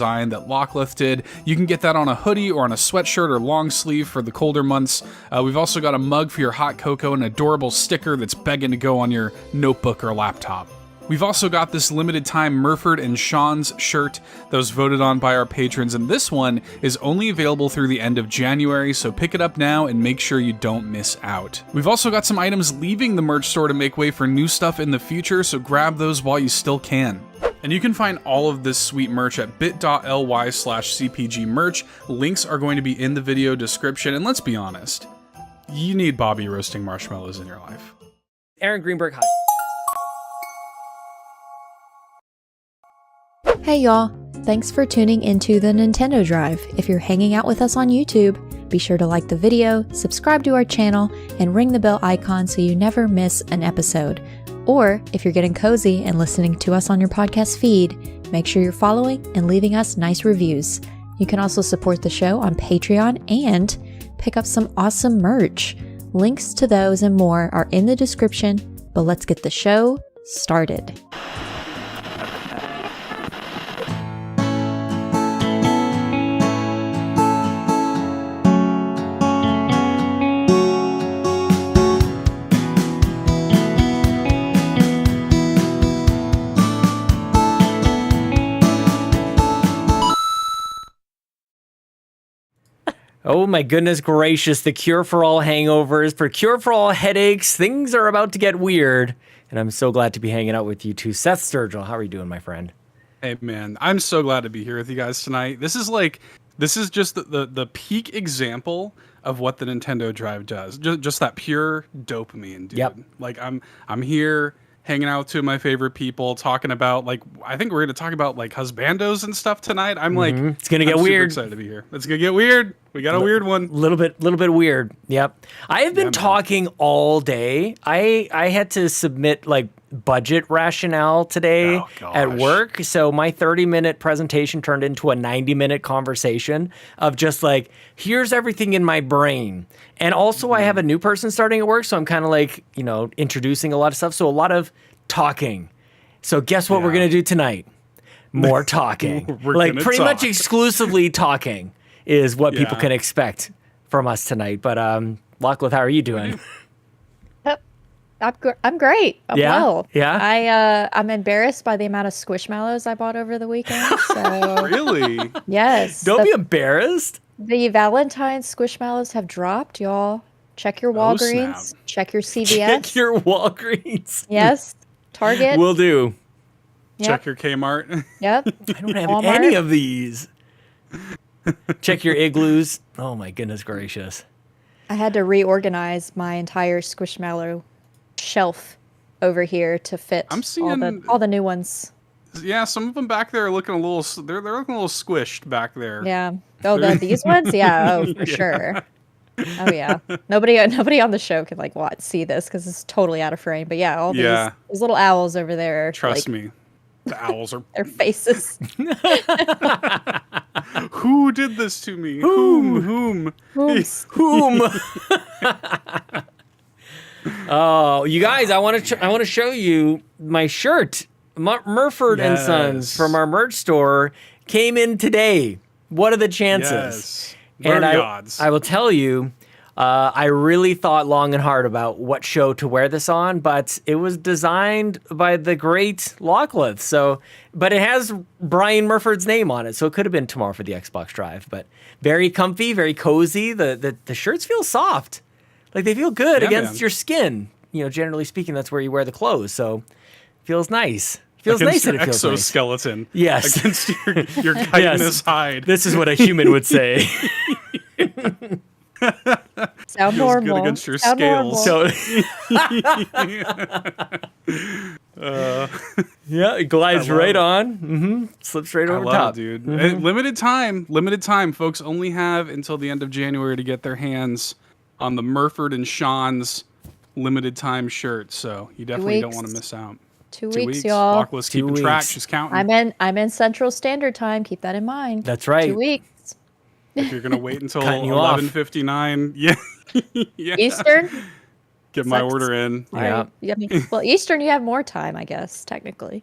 design that Lockleth did. You can get that on a hoodie or on a sweatshirt or long sleeve for the colder months. We've also got a mug for your hot cocoa and an adorable sticker that's begging to go on your notebook or laptop. We've also got this limited time Murford and Sean's shirt that was voted on by our patrons, and this one is only available through the end of January, so pick it up now and make sure you don't miss out. We've also got some items leaving the merch store to make way for new stuff in the future, so grab those while you still can. And you can find all of this sweet merch at bit.ly/cpgmerch. Links are going to be in the video description, and let's be honest, you need Bobby roasting marshmallows in your life. Aaron Greenberg, hi. Hey y'all, thanks for tuning into the Nintendo Drive. If you're hanging out with us on YouTube, be sure to like the video, subscribe to our channel, and ring the bell icon so you never miss an episode. Or, if you're getting cozy and listening to us on your podcast feed, make sure you're following and leaving us nice reviews. You can also support the show on Patreon and pick up some awesome merch. Links to those and more are in the description, but let's get the show started. Oh my goodness gracious, the cure for all hangovers, for cure for all headaches. Things are about to get weird. And I'm so glad to be hanging out with you too. Seth Sturgill, how are you doing, my friend? Hey man, I'm so glad to be here with you guys tonight. This is just the peak example of what the Nintendo Drive does. Just that pure dopamine, dude. Yep. Like I'm here hanging out with two of my favorite people, talking about, like, I think we're going to talk about like husbandos and stuff tonight. I'm like, it's gonna get weird. Super excited to be here. It's gonna get weird. We got a weird one. Little bit weird. Yep. I have been talking all day. I had to submit like budget rationale today at work. So my 30-minute presentation turned into a 90-minute conversation of just like, here's everything in my brain. And also I have a new person starting at work. So I'm kind of like, introducing a lot of stuff. So a lot of talking. So guess what we're going to do tonight? More talking. Like pretty much exclusively talking is what people can expect from us tonight. But Lockleth, how are you doing? I'm great. I'm well. Yeah. I'm embarrassed by the amount of Squishmallows I bought over the weekend. So Really? yes. Don't be embarrassed. The Valentine's Squishmallows have dropped, y'all. Check your Walgreens. Check your CVS. Check your Walgreens. Yes. Target. Will do. Yep. Check your Kmart. Yep. I don't have Walmart. any of these. Check your igloos. Oh my goodness gracious. I had to reorganize my entire Squishmallow shelf over here to fit I'm seeing all the new ones. Yeah, some of them back there are looking a little. They're looking a little squished back there. Yeah. Oh, these ones? Yeah. Oh, for sure. Oh yeah. Nobody on the show can see this because it's totally out of frame. But yeah, all these little owls over there. Trust me, the owls are their faces. Who did this to me? Whom? Oh, you guys! I want to show you my shirt. Murford and Sons from our merch store came in today. What are the chances? Yes. And Very odds. I will tell you, I really thought long and hard about what show to wear this on, but it was designed by the great Lockleth. But it has Brian Murford's name on it, so it could have been tomorrow for the Xbox Drive. But very comfy, very cozy. The shirts feel soft, like they feel good against your skin. Generally speaking, that's where you wear the clothes, so it feels nice. Feels against nice that your it feels exoskeleton. Nice. Yes. Against your chitinous hide. This is what a human would say. Sound Feels normal. good against your Sound scales. Yeah, it glides right on. Slips right over top. Dude. Limited time. Folks only have until the end of January to get their hands on the Murford and Sean's limited time shirt. So you definitely don't want to miss out. 2 weeks, y'all. Lockless keeping track. She's counting. I'm in Central Standard Time. Keep that in mind. That's right. 2 weeks. If you're gonna wait until Cutting you off. 11:59, yeah. Eastern. Get my order in. Yeah. Well, Eastern, you have more time, I guess, technically.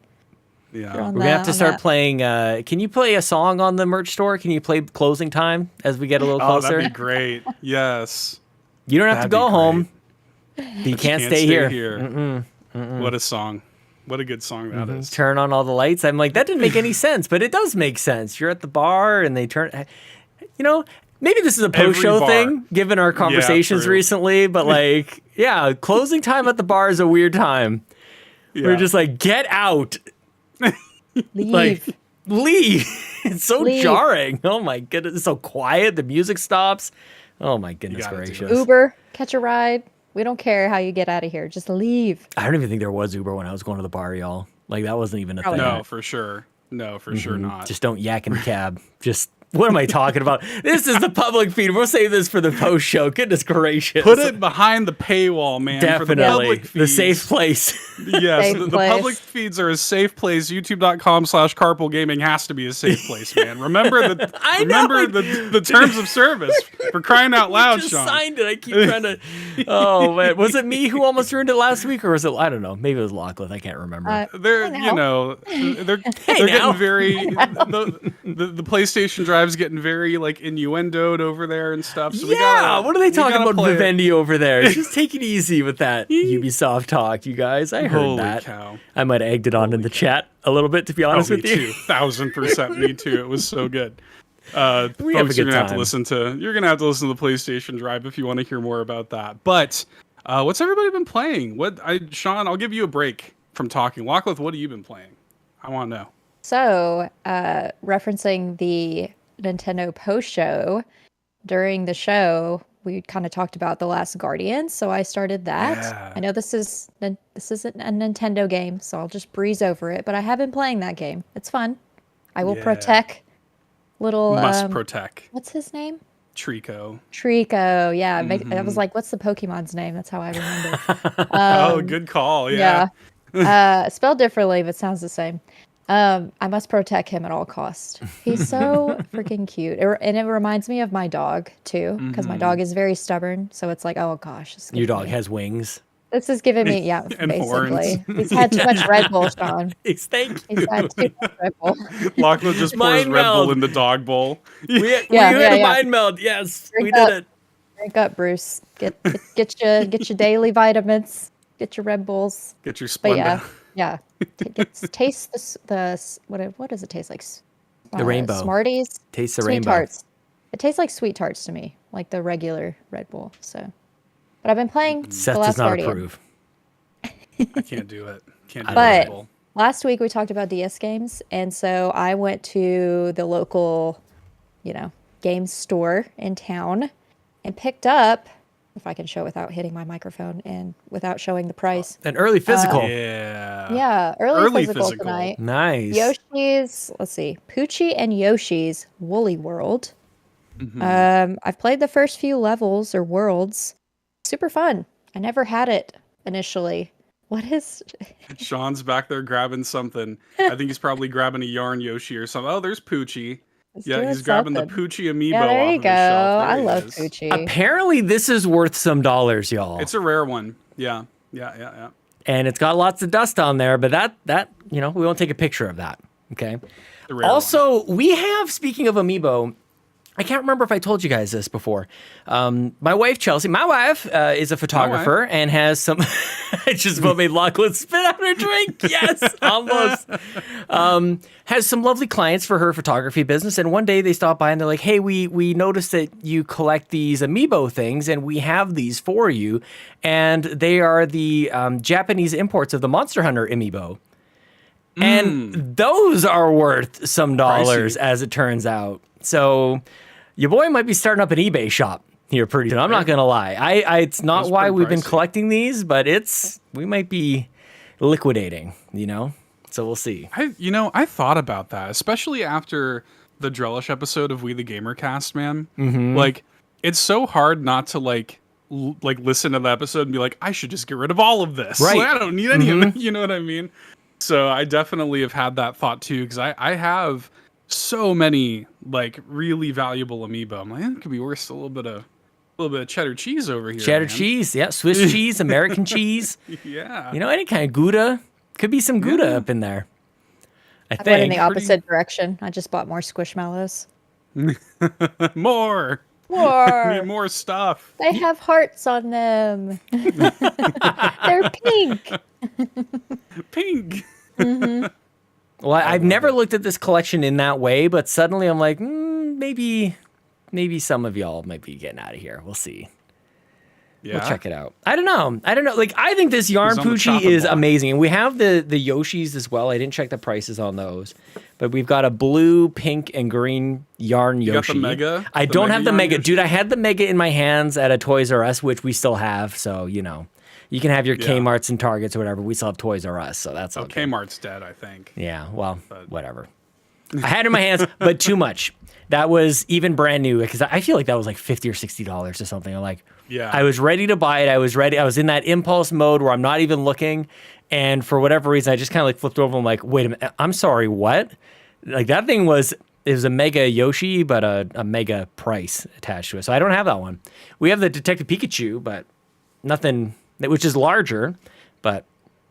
You're Yeah. on We're gonna have to on start that. playing. Can you play a song on the merch store? Can you play closing time as we get a little Oh, closer? that'd be great. Yes. You don't have That'd to be go great. home. But you can't stay here. What a song. What a good song that is. Turn on all the lights. I'm like, that didn't make any sense, but it does make sense. You're at the bar and they turn. You know, maybe this is a post-show Every bar. thing, given our conversations true. recently. But like, yeah, closing time at the bar is a weird time. Yeah. We're just like, get out. Leave. Like, leave. It's so Leave. jarring. Oh my goodness. It's so quiet. The music stops. Oh my goodness gotta do gracious. Uber, catch a ride. We don't care how you get out of here. Just leave. I don't even think there was Uber when I was going to the bar, y'all. Like, that wasn't even a Probably thing. No, for sure. No, for sure not. Just don't yak in the cab. Just, what am I talking about? This is the public feed. We'll save this for the post show. Goodness gracious. Put it behind the paywall, man. For the Definitely. public The feeds. safe place. Yes, Safe the place. public feeds are a safe place. YouTube.com/carpoolgaming has to be a safe place, man. Remember the I know. remember the terms of service for crying out loud, Just Sean. signed it. I keep trying to. Oh, man. Was it me who almost ruined it last week? Or was it, I don't know. Maybe it was Lachlan. I can't remember. They're Hey, you now. know they're now. getting very the PlayStation Drive's getting very like innuendoed over there and stuff. So What are they talking about play it. Vivendi over there? Just take it easy with that Ubisoft talk, you guys. I heard Holy that. cow. I might have egged it on in the chat a little bit, to be honest Me with you. too. 1000% me too. It was so good. We have a Folks, you're good gonna have to time. listen to the PlayStation Drive if you want to hear more about that. But what's everybody been playing? Sean, I'll give you a break from talking. Lachlan, what have you been playing? I want to know. So, referencing the Nintendo post show, during the show, we kind of talked about The Last Guardian, so I started that. Yeah. I know this isn't a Nintendo game, so I'll just breeze over it, but I have been playing that game. It's fun. I will Yeah. protect little Must protect what's his name? Trico. Trico. Yeah, I was like, what's the Pokemon's name? That's how I remember. Oh, good call. Yeah. Spelled differently, but sounds the same. I must protect him at all costs. He's so freaking cute. And it reminds me of my dog, too, because my dog is very stubborn. So it's like, oh, gosh. Your dog has wings. This is giving me, And horns. basically. He's had too much Red Bull, Sean. Thank you. He's had too much Red Bull. Lachlan just pours Mind Red Bull meld. in the dog bowl. We had Yeah, a yeah. mind meld. Yes, we Drink did up. it. Drink up, Bruce. Get your daily vitamins. Get your Red Bulls. Get your But Splenda. yeah. Taste the what does it taste like? The rainbow. Smarties. Taste the Sweet rainbow. tarts. It tastes like sweet tarts to me, like the regular Red Bull. So, but I've been playing Seth The does Last not Guardian. approve. I can't do it. Can't do But- Red Bull. Last week we talked about DS games, and so I went to the local, game store in town and picked up, if I can show without hitting my microphone and without showing the price. An early physical. Yeah, early physical tonight. Nice. Yoshi's, let's see, Poochie and Yoshi's Woolly World. I've played the first few levels or worlds. Super fun. I never had it initially. What is... Sean's back there grabbing something. I think he's probably grabbing a yarn Yoshi or something. Oh, there's Poochie. Yeah, doing he's grabbing the something. Poochie amiibo Yeah, there off you of go. his shelf. There I he love is. Poochie. Apparently, this is worth some dollars, y'all. It's a rare one. Yeah. Yeah. And it's got lots of dust on there, but that we won't take a picture of that. Okay. The rare Also, we have, speaking of amiibo, I can't remember if I told you guys this before. My wife, Chelsea, is a photographer and has some. I just about made Lachlan spit out her drink. Yes, almost. Has some lovely clients for her photography business. And one day they stopped by and they're like, hey, we noticed that you collect these amiibo things and we have these for you. And they are the Japanese imports of the Monster Hunter amiibo. And those are worth some dollars, Pricey. as it turns out. So your boy might be starting up an eBay shop here pretty soon. I'm not going to lie. It's not That's why pretty we've been pricey. collecting these, but we might be liquidating, So we'll see. I thought about that, especially after the Drellesh episode of We the Gamer Cast, man. Like, it's so hard not to listen to the episode and be like, I should just get rid of all of this. Right. Like, I don't need any of it. You know what I mean? So I definitely have had that thought too, because I have so many really valuable amiibo. I'm like, it could be worth a little bit of cheddar cheese over here. Cheddar man. cheese, yeah, Swiss cheese, American cheese. Yeah. Any kind of Gouda. Could be some Gouda up in there. I went in the opposite direction. I just bought more Squishmallows. More. More. More stuff. They have hearts on them. They're pink. Pink. Mm-hmm. Well, I've never looked at this collection in that way, but suddenly I'm like, maybe some of y'all might be getting out of here. We'll see. Yeah. We'll check it out. I don't know. Like, I think this yarn Fuji is amazing. And we have the Yoshis as well. I didn't check the prices on those. But we've got a blue, pink, and green yarn Yoshi. You got the Mega? I don't have the Mega. Dude, I had the Mega in my hands at a Toys R Us, which we still have. So, you know, you can have your Kmarts and Targets or whatever. We still have Toys R Us, so that's okay. Kmart's dead, I think. Yeah, well, whatever. I had it in my hands, but too much. That was even brand new because I feel like that was like $50 or $60 or something. I'm like, I was ready to buy it. I was ready. I was in that impulse mode where I'm not even looking. And for whatever reason, I just kind of like flipped over. I'm like, wait a minute. I'm sorry, what? Like that thing was a Mega Yoshi, but a Mega price attached to it. So I don't have that one. We have the Detective Pikachu, but nothing, which is larger, but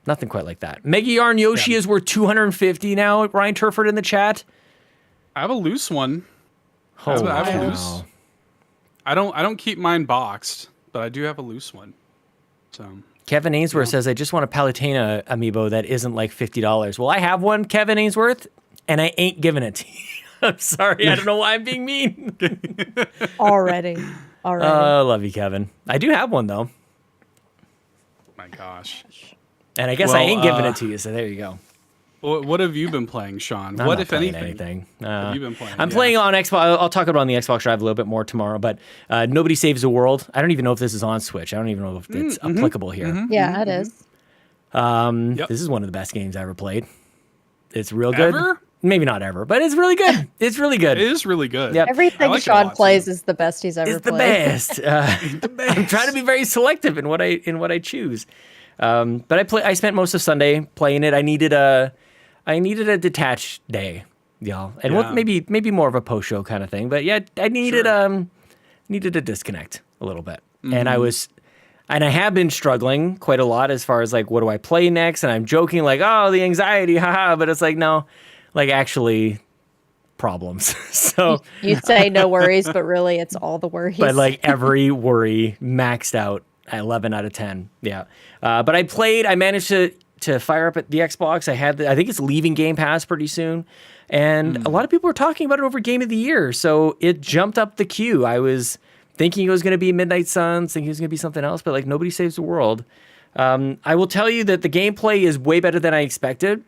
nothing quite like that. Mega Yarn Yoshi is worth $250 now. Ryan Turford in the chat. I have a loose one. I have a loose. I don't keep mine boxed, but I do have a loose one. So Kevin Ainsworth says, I just want a Palutena amiibo that isn't like $50. Well, I have one, Kevin Ainsworth, and I ain't giving it to you. I'm sorry. I don't know why I'm being mean. Already. I love you, Kevin. I do have one, though. My gosh. And I guess I ain't giving it to you, so there you go. What have you been playing, Sean? I'm what, not if playing anything? Have you been playing? I'm playing on Xbox. I'll talk about it on the Xbox Drive a little bit more tomorrow, but Nobody Saves the World. I don't even know if this is on Switch. I don't even know if it's applicable here. Yeah, it is. This is one of the best games I ever played. It's real good. Ever? Maybe not ever, but it's really good. It's really good. It is really good. Yep. Everything Sean plays is the best he's ever played. It's the best. I'm trying to be very selective in what I choose. But I spent most of Sunday playing it. I needed a detached day, y'all, and maybe more of a post show kind of thing. But yeah, I needed a disconnect a little bit, and I have been struggling quite a lot as far as like what do I play next, and I'm joking like, oh, the anxiety, haha, but it's like no, like actually problems. So you say no worries, but really it's all the worries. But like every worry maxed out at 11 out of 10. Yeah. But I managed to fire up at the Xbox. I think it's leaving Game Pass pretty soon. And a lot of people were talking about it over Game of the Year. So it jumped up the queue. I was thinking it was going to be Midnight Suns, thinking it was going to be something else, but like Nobody Saves the World. I will tell you that the gameplay is way better than I expected.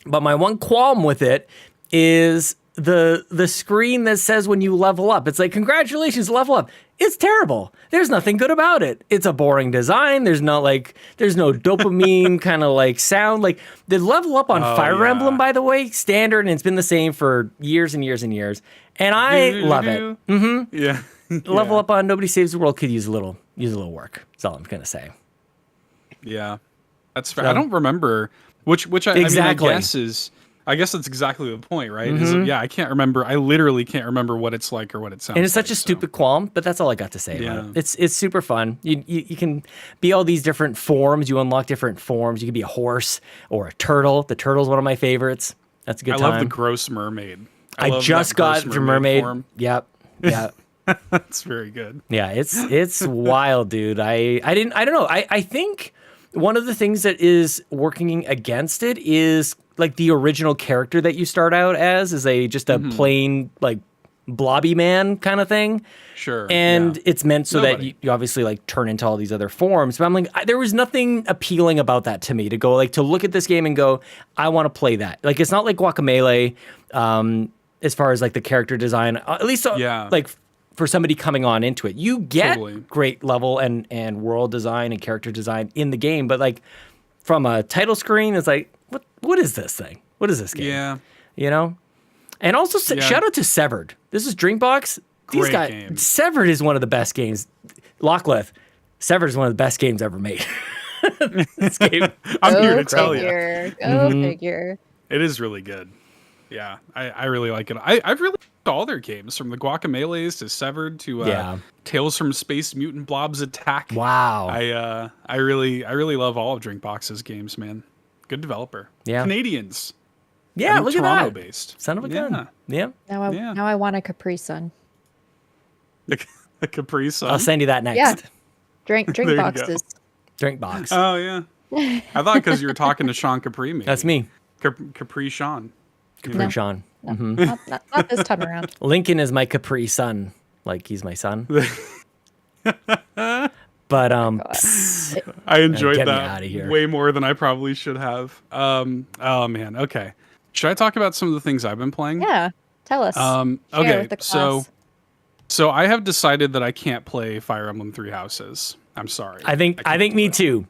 But my one qualm with it is the screen that says when you level up. It's like, congratulations, level up. It's terrible. There's nothing good about it. It's a boring design. There's no dopamine kind of like sound. Like the level up on Fire Emblem, by the way, standard, and it's been the same for years and years and years. And I love it. Mm-hmm. Yeah. Level up on Nobody Saves the World could use a little work. That's all I'm gonna say. Yeah, that's fair. I don't remember which exactly. I guess that's exactly the point, right? I can't remember. I literally can't remember what it's like or what it sounds like. And it's such a stupid qualm, but that's all I got to say about it. It's super fun. You can be all these different forms. You unlock different forms. You can be a horse or a turtle. The turtle's one of my favorites. That's a good time. I love the gross mermaid. I just got the mermaid. Form. Yep. Yeah. That's very good. Yeah, it's wild, dude. I don't know. I think one of the things that is working against it is like the original character that you start out as is just a plain like blobby man kind of thing. Sure. And it's meant so that you obviously like turn into all these other forms. But I'm like, there was nothing appealing about that to me to go like to look at this game and go, I want to play that. Like it's not like Guacamelee as far as like the character design, at least like for somebody coming on into it. You get great level and world design and character design in the game, but like from a title screen, it's like, what is this thing? What is this game? Yeah. You know? And also, shout out to Severed. This is Dreambox. These guys, game. Severed is one of the best games. Lockleth, Severed is one of the best games ever made. This game. I'm here to tell you. Go figure. It is really good. Yeah, I really like it. I've really liked all their games, from the Guacamelees to Severed to Tales from Space Mutant Blob's Attack. Wow. I really love all of Drinkbox's games, man. Good developer. Yeah. Canadians. Yeah, look at that. Toronto based. Son of a gun. Yeah. Now I want a Capri Sun. A Capri Sun. I'll send you that next. Yeah. Drink There you go. boxes. Drink box. Oh yeah. I thought because you were talking to Sean Capri. Maybe. That's me. Capri Sean. Capri Sean. No, not this time around. Lincoln is my Capri Sun. Like he's my son. But I enjoyed get me that outta here. way more than I probably should have. Oh man. Okay. Should I talk about some of the things I've been playing? Yeah. Tell us. Share Okay. with the class. So I have decided that I can't play Fire Emblem Three Houses. I'm sorry. I think me too.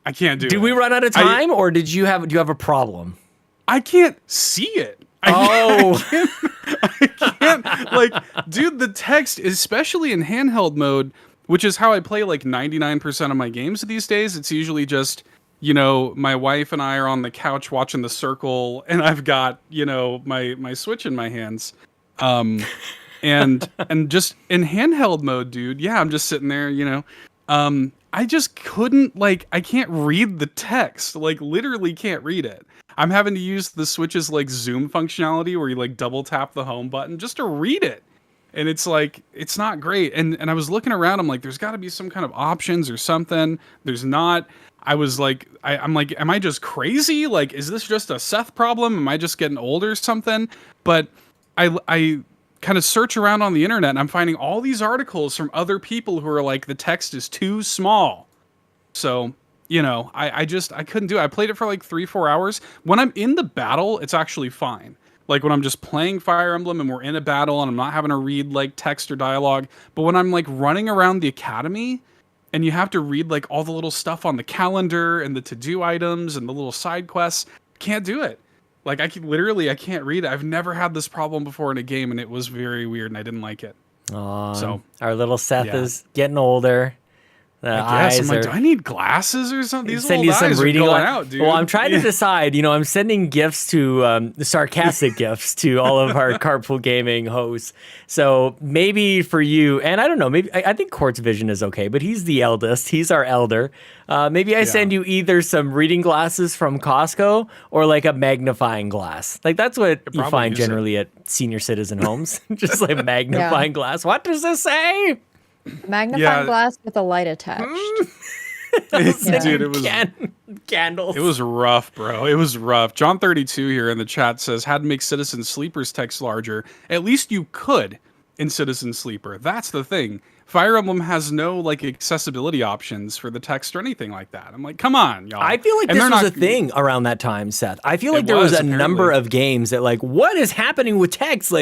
I can't do it. Did we run out of time, or do you have a problem? I can't see it. Oh, I can't. Like, dude, the text, especially in handheld mode, which is how I play like 99% of my games these days. It's usually just, my wife and I are on the couch watching The Circle, and I've got, my Switch in my hands. And just in handheld mode, dude, yeah, I'm just sitting there, I just couldn't, I can't read the text, literally can't read it. I'm having to use the Switch's, zoom functionality where you, double tap the home button just to read it. And it's it's not great. And I was looking around, I'm like, there's got to be some kind of options or something. There's not. I was like, I'm like, am I just crazy? Is this just a Seth problem? Am I just getting old or something? But I kind of search around on the internet and I'm finding all these articles from other people who are like, the text is too small. So, I couldn't do it. I played it for 3-4 hours. When I'm in the battle, it's actually fine. When I'm just playing Fire Emblem and we're in a battle and I'm not having to read text or dialogue. But when I'm running around the academy and you have to read all the little stuff on the calendar and the to-do items and the little side quests, can't do it. I can't read it. I've never had this problem before in a game, and it was very weird, and I didn't like it. So our little Seth is getting older. I guess. I'm like, do I need glasses or something? These send little you some eyes reading are going out, dude. Well, I'm trying to decide. I'm sending gifts to sarcastic gifts to all of our Carpool Gaming hosts. So maybe for you, and I don't know, maybe I think Quartz Vision is okay, but he's the eldest. He's our elder. Maybe I send you either some reading glasses from Costco or a magnifying glass. That's what you find generally at senior citizen homes. Just magnifying glass. What does this say? Magnifying glass with a light attached. Dude, it was candles. It was rough, bro. It was rough. John32 here in the chat says, had to make Citizen Sleeper's text larger. At least you could in Citizen Sleeper. That's the thing. Fire Emblem has no accessibility options for the text or anything like that. I'm like, come on, y'all. I feel like this was a thing around that time, Seth. I feel like there was a number of games that what is happening with text?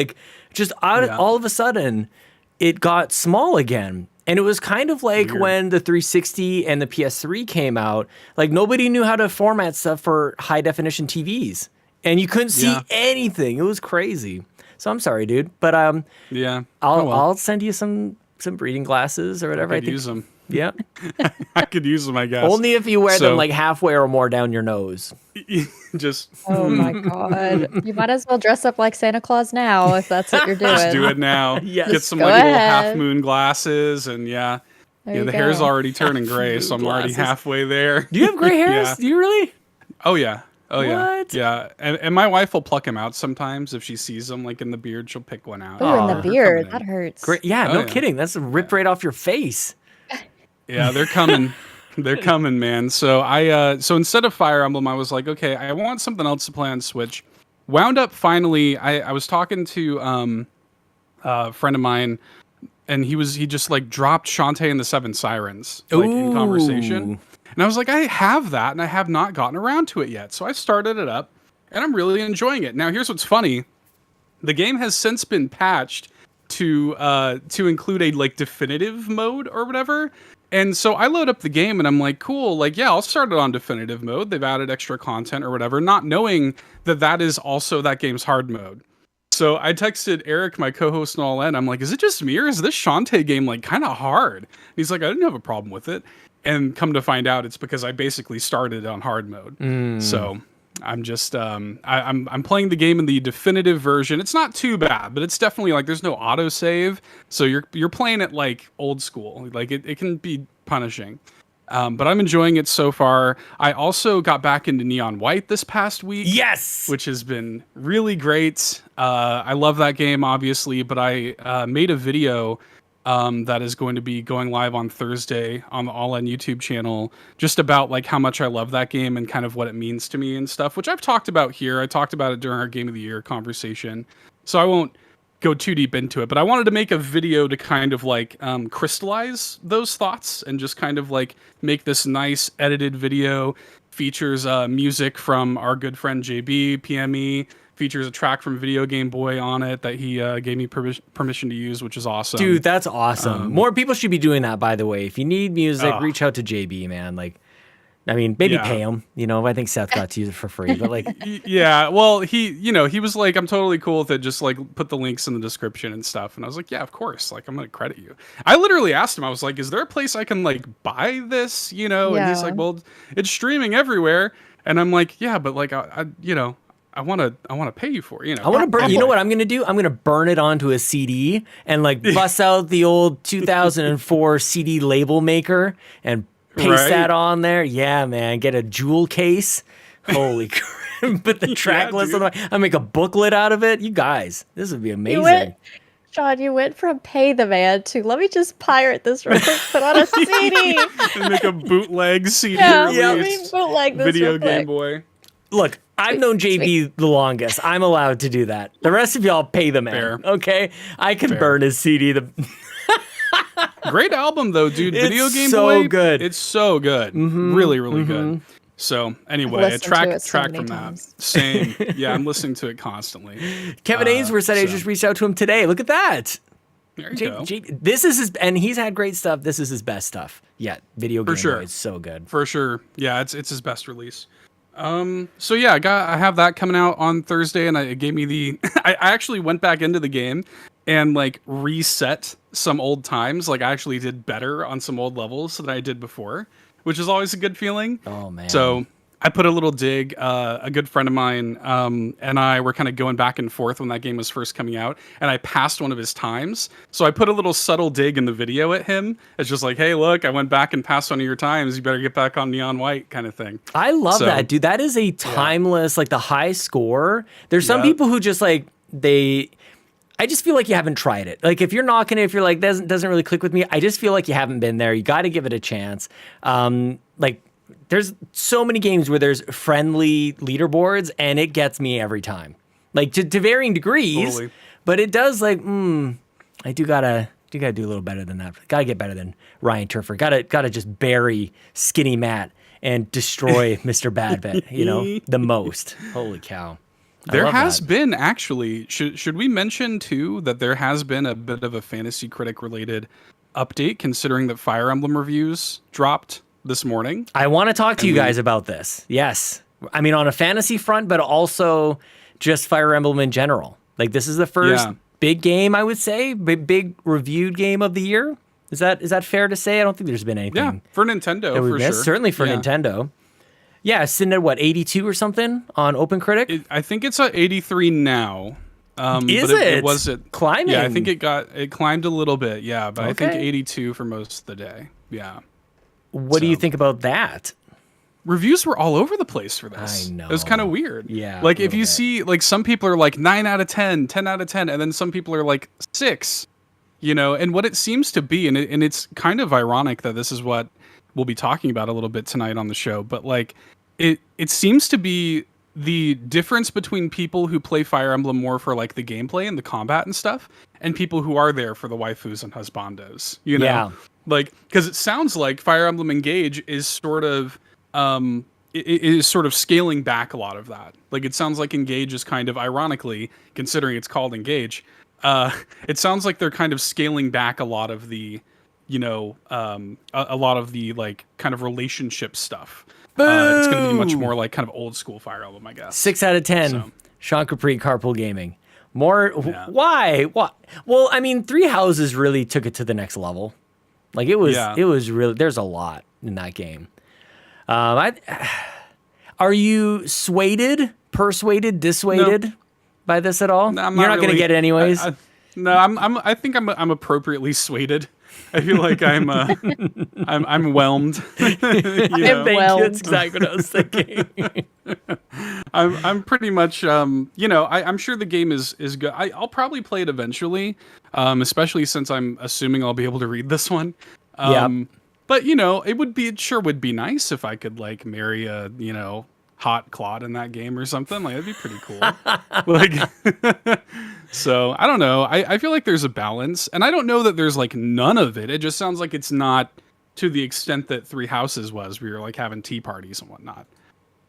Just all of a sudden, it got small again. And it was kind of like weird. When the 360 and the PS3 came out, nobody knew how to format stuff for high definition TVs. And you couldn't see anything. It was crazy. So I'm sorry, dude. But I'll send you some reading glasses or whatever. I could use them. Yeah. I could use them, I guess. Only if you wear them halfway or more down your nose. Just. Oh my God. You might as well dress up like Santa Claus now if that's what you're doing. Just do it now. Yes. Get some little half moon glasses and the hair's already turning gray, so I'm already halfway there. Do you have gray hairs? Do you really? Oh yeah. Oh what? yeah. And my wife will pluck them out sometimes if she sees them in the beard. She'll pick one out. Oh, in the beard. That hurts. Great. Yeah, no kidding. That's ripped right off your face. Yeah, they're coming. They're coming, man. So so instead of Fire Emblem, I was like, okay, I want something else to play on Switch. Wound up finally. I was talking to a friend of mine, and he just dropped Shantae and the Seven Sirens in conversation, and I was like, I have that, and I have not gotten around to it yet. So I started it up, and I'm really enjoying it. Now, here's what's funny: the game has since been patched to include a definitive mode or whatever. And so I load up the game and I'm like, cool, I'll start it on definitive mode. They've added extra content or whatever, not knowing that is also that game's hard mode. So I texted Eric, my co-host and all that, and I'm like, is it just me or is this Shantae game kind of hard? And he's like, I didn't have a problem with it. And come to find out, it's because I basically started on hard mode. So I'm just I'm playing the game in the definitive version. It's not too bad, but it's definitely there's no autosave, so you're playing it old school. It can be punishing. But I'm enjoying it so far. I also got back into Neon White this past week. Yes! Which has been really great. I love that game, obviously, but I made a video that is going to be going live on Thursday on the All In YouTube channel, just about like how much I love that game and kind of what it means to me and stuff, which I've talked about here. I talked about it during our Game of the Year conversation, so I won't go too deep into it, but I wanted to make a video to kind of like crystallize those thoughts and just kind of like make this nice edited video. Features music from our good friend JB PME, features a track from Video Game Boy on it that he gave me permission to use, which is awesome. Dude, that's awesome. More people should be doing that, by the way. If you need music, reach out to JB, man. Like, I mean, maybe pay him. You know, I think Seth got to use it for free, but like, yeah. Well, he was like, I'm totally cool with it. Just like put the links in the description and stuff. And I was like, yeah, of course. Like, I'm gonna credit you. I literally asked him. I was like, is there a place I can like buy this? You know? And he's like, well, it's streaming everywhere. And I'm like, yeah, but like, I want to pay you for it. You know, I want to burn. You know what I'm gonna do? I'm gonna burn it onto a CD and like bust out the old 2004 CD label maker and paste that on there. Yeah, man. Get a jewel case. Holy crap. Put the track list on the I make a booklet out of it. You guys, this would be amazing. Sean, you went from pay the man to let me just pirate this real quick, put on a CD. And make a bootleg CD release. Bootleg this Video Game Boy. Look, I've known JB the longest. I'm allowed to do that. The rest of y'all pay the man. Fair. Okay? I can burn his CD. Great album though, dude. Video Game so Boy. Good. It's so good. Really, really good. So anyway, a track from that. Same. Yeah, I'm listening to it constantly. Kevin Ainsworth said I just reached out to him today. Look at that. There you go. This is his, and he's had great stuff. This is his best stuff. Yeah, Video Game Boy is so good. For sure. Yeah, it's his best release. So yeah, I have that coming out on Thursday, and it gave me the. I actually went back into the game and like reset some old times. Like I actually did better on some old levels than I did before, which is always a good feeling. Oh man! So I put a little dig. A good friend of mine and I were kind of going back and forth when that game was first coming out, and I passed one of his times. So I put a little subtle dig in the video at him. It's just like, hey, look, I went back and passed one of your times. You better get back on Neon White, kind of thing. I love that, dude. That is a timeless, like the high score. There's some people who just like I just feel like you haven't tried it. Like if you're knocking it, if you're like doesn't really click with me, I just feel like you haven't been there. You got to give it a chance. Like there's so many games where there's friendly leaderboards, and it gets me every time. Like to varying degrees, but it does like I do gotta do a little better than that. Gotta get better than Ryan Turfer. Gotta just bury Skinny Matt and destroy Mr. Badbet. You know the most. Holy cow. There has been actually, should we mention too that there has been a bit of a Fantasy Critic related update, considering that Fire Emblem reviews dropped this morning? I want to talk to you guys about this. Yes. I mean, on a fantasy front, but also just Fire Emblem in general. Like this is the first big game, I would say, big reviewed game of the year. Is that fair to say? I don't think there's been anything. Yeah, for Nintendo, for sure. Certainly for Nintendo. Yeah, it's sitting at what, 82 or something on OpenCritic? I think it's at 83 now. Is but it? Was climbing? Yeah, I think it climbed a little bit. Yeah, but I think 82 for most of the day. Yeah. What do you think about that? Reviews were all over the place for this. I know. It was kind of weird. Yeah. Like if you see, like some people are like 9 out of 10, 10 out of 10, and then some people are like 6. You know, and what it seems to be, and it's kind of ironic that this is what we'll be talking about a little bit tonight on the show, but like it seems to be the difference between people who play Fire Emblem more for like the gameplay and the combat and stuff, and people who are there for the waifus and husbandos, you know? Yeah. Like, because it sounds like Fire Emblem Engage is sort of scaling back a lot of that. Like it sounds like Engage is kind of, ironically, considering it's called Engage, it sounds like they're kind of scaling back a lot of the, you know, a lot of the like kind of relationship stuff. It's going to be much more like kind of old school Fire Emblem, I guess. 6 out of 10. So. Sean Capri, Carpool Gaming. More. Yeah. Why? What? Well, I mean, Three Houses really took it to the next level. Like it was really. There's a lot in that game. Are you persuaded, dissuaded by this at all? No, You're not going to get it anyways. I think I'm appropriately swayed. I feel like I'm whelmed. That's exactly what I was thinking. I'm pretty much I'm sure the game is good. I'll probably play it eventually, especially since I'm assuming I'll be able to read this one. But it sure would be nice if I could like marry a hot Claude in that game or something. Like that'd be pretty cool. Like so I don't know. I feel like there's a balance, and I don't know that there's like none of it. It just sounds like it's not to the extent that Three Houses was, where you're like having tea parties and whatnot.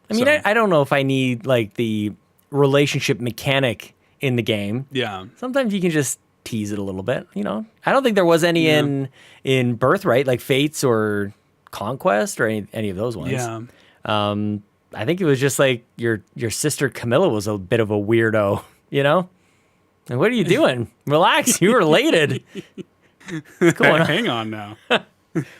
I mean, I don't know if I need like the relationship mechanic in the game. Yeah. Sometimes you can just tease it a little bit, I don't think there was any in Birthright, like Fates or Conquest or any of those ones. Yeah. I think it was just like your sister Camilla was a bit of a weirdo, And what are you doing? Relax, you were related. What's going on? Hang on now.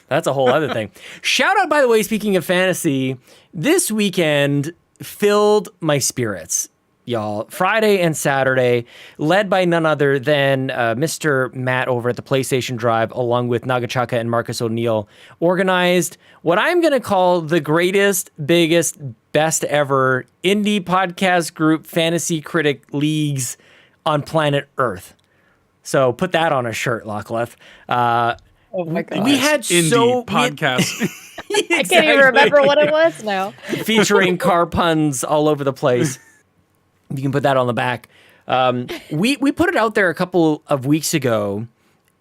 That's a whole other thing. Shout out, by the way, speaking of fantasy, this weekend filled my spirits, y'all. Friday and Saturday, led by none other than Mr. Matt over at the PlayStation Drive, along with Nagachaka and Marcus O'Neill, organized what I'm going to call the greatest, biggest, best ever indie podcast group fantasy critic leagues on planet Earth. So put that on a shirt, Lachlan. Oh my god. We had indie podcast. I can't even remember what it was now. Featuring car puns all over the place. You can put that on the back. We put it out there a couple of weeks ago.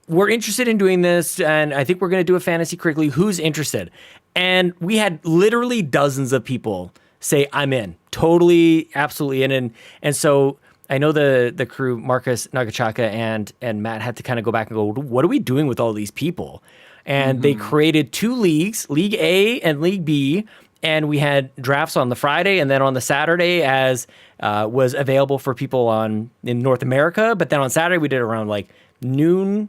We're interested in doing this, and I think we're going to do a fantasy critic league. Who's interested? And we had literally dozens of people say, I'm in. Totally, absolutely in. And so I know the crew, Marcus, Nagachaka, and Matt had to kind of go back and go, what are we doing with all these people? And they created two leagues, League A and League B, and we had drafts on the Friday and then on the Saturday as was available for people in North America. But then on Saturday we did around like noon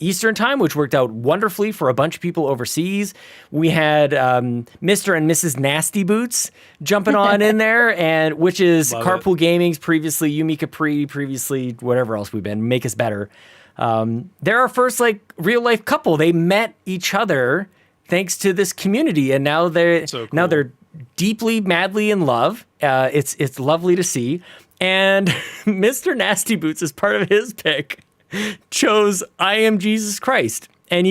Eastern time, which worked out wonderfully for a bunch of people overseas. We had Mr. and Mrs. Nasty Boots jumping on in there, and which is Love Carpool Gaming's previously Yumi Capri, previously whatever else we've been, Make Us Better. They're our first like real life couple. They met each other thanks to this community, and now they're deeply, madly in love. It's lovely to see. And Mr. Nasty Boots, as part of his pick, chose I Am Jesus Christ. And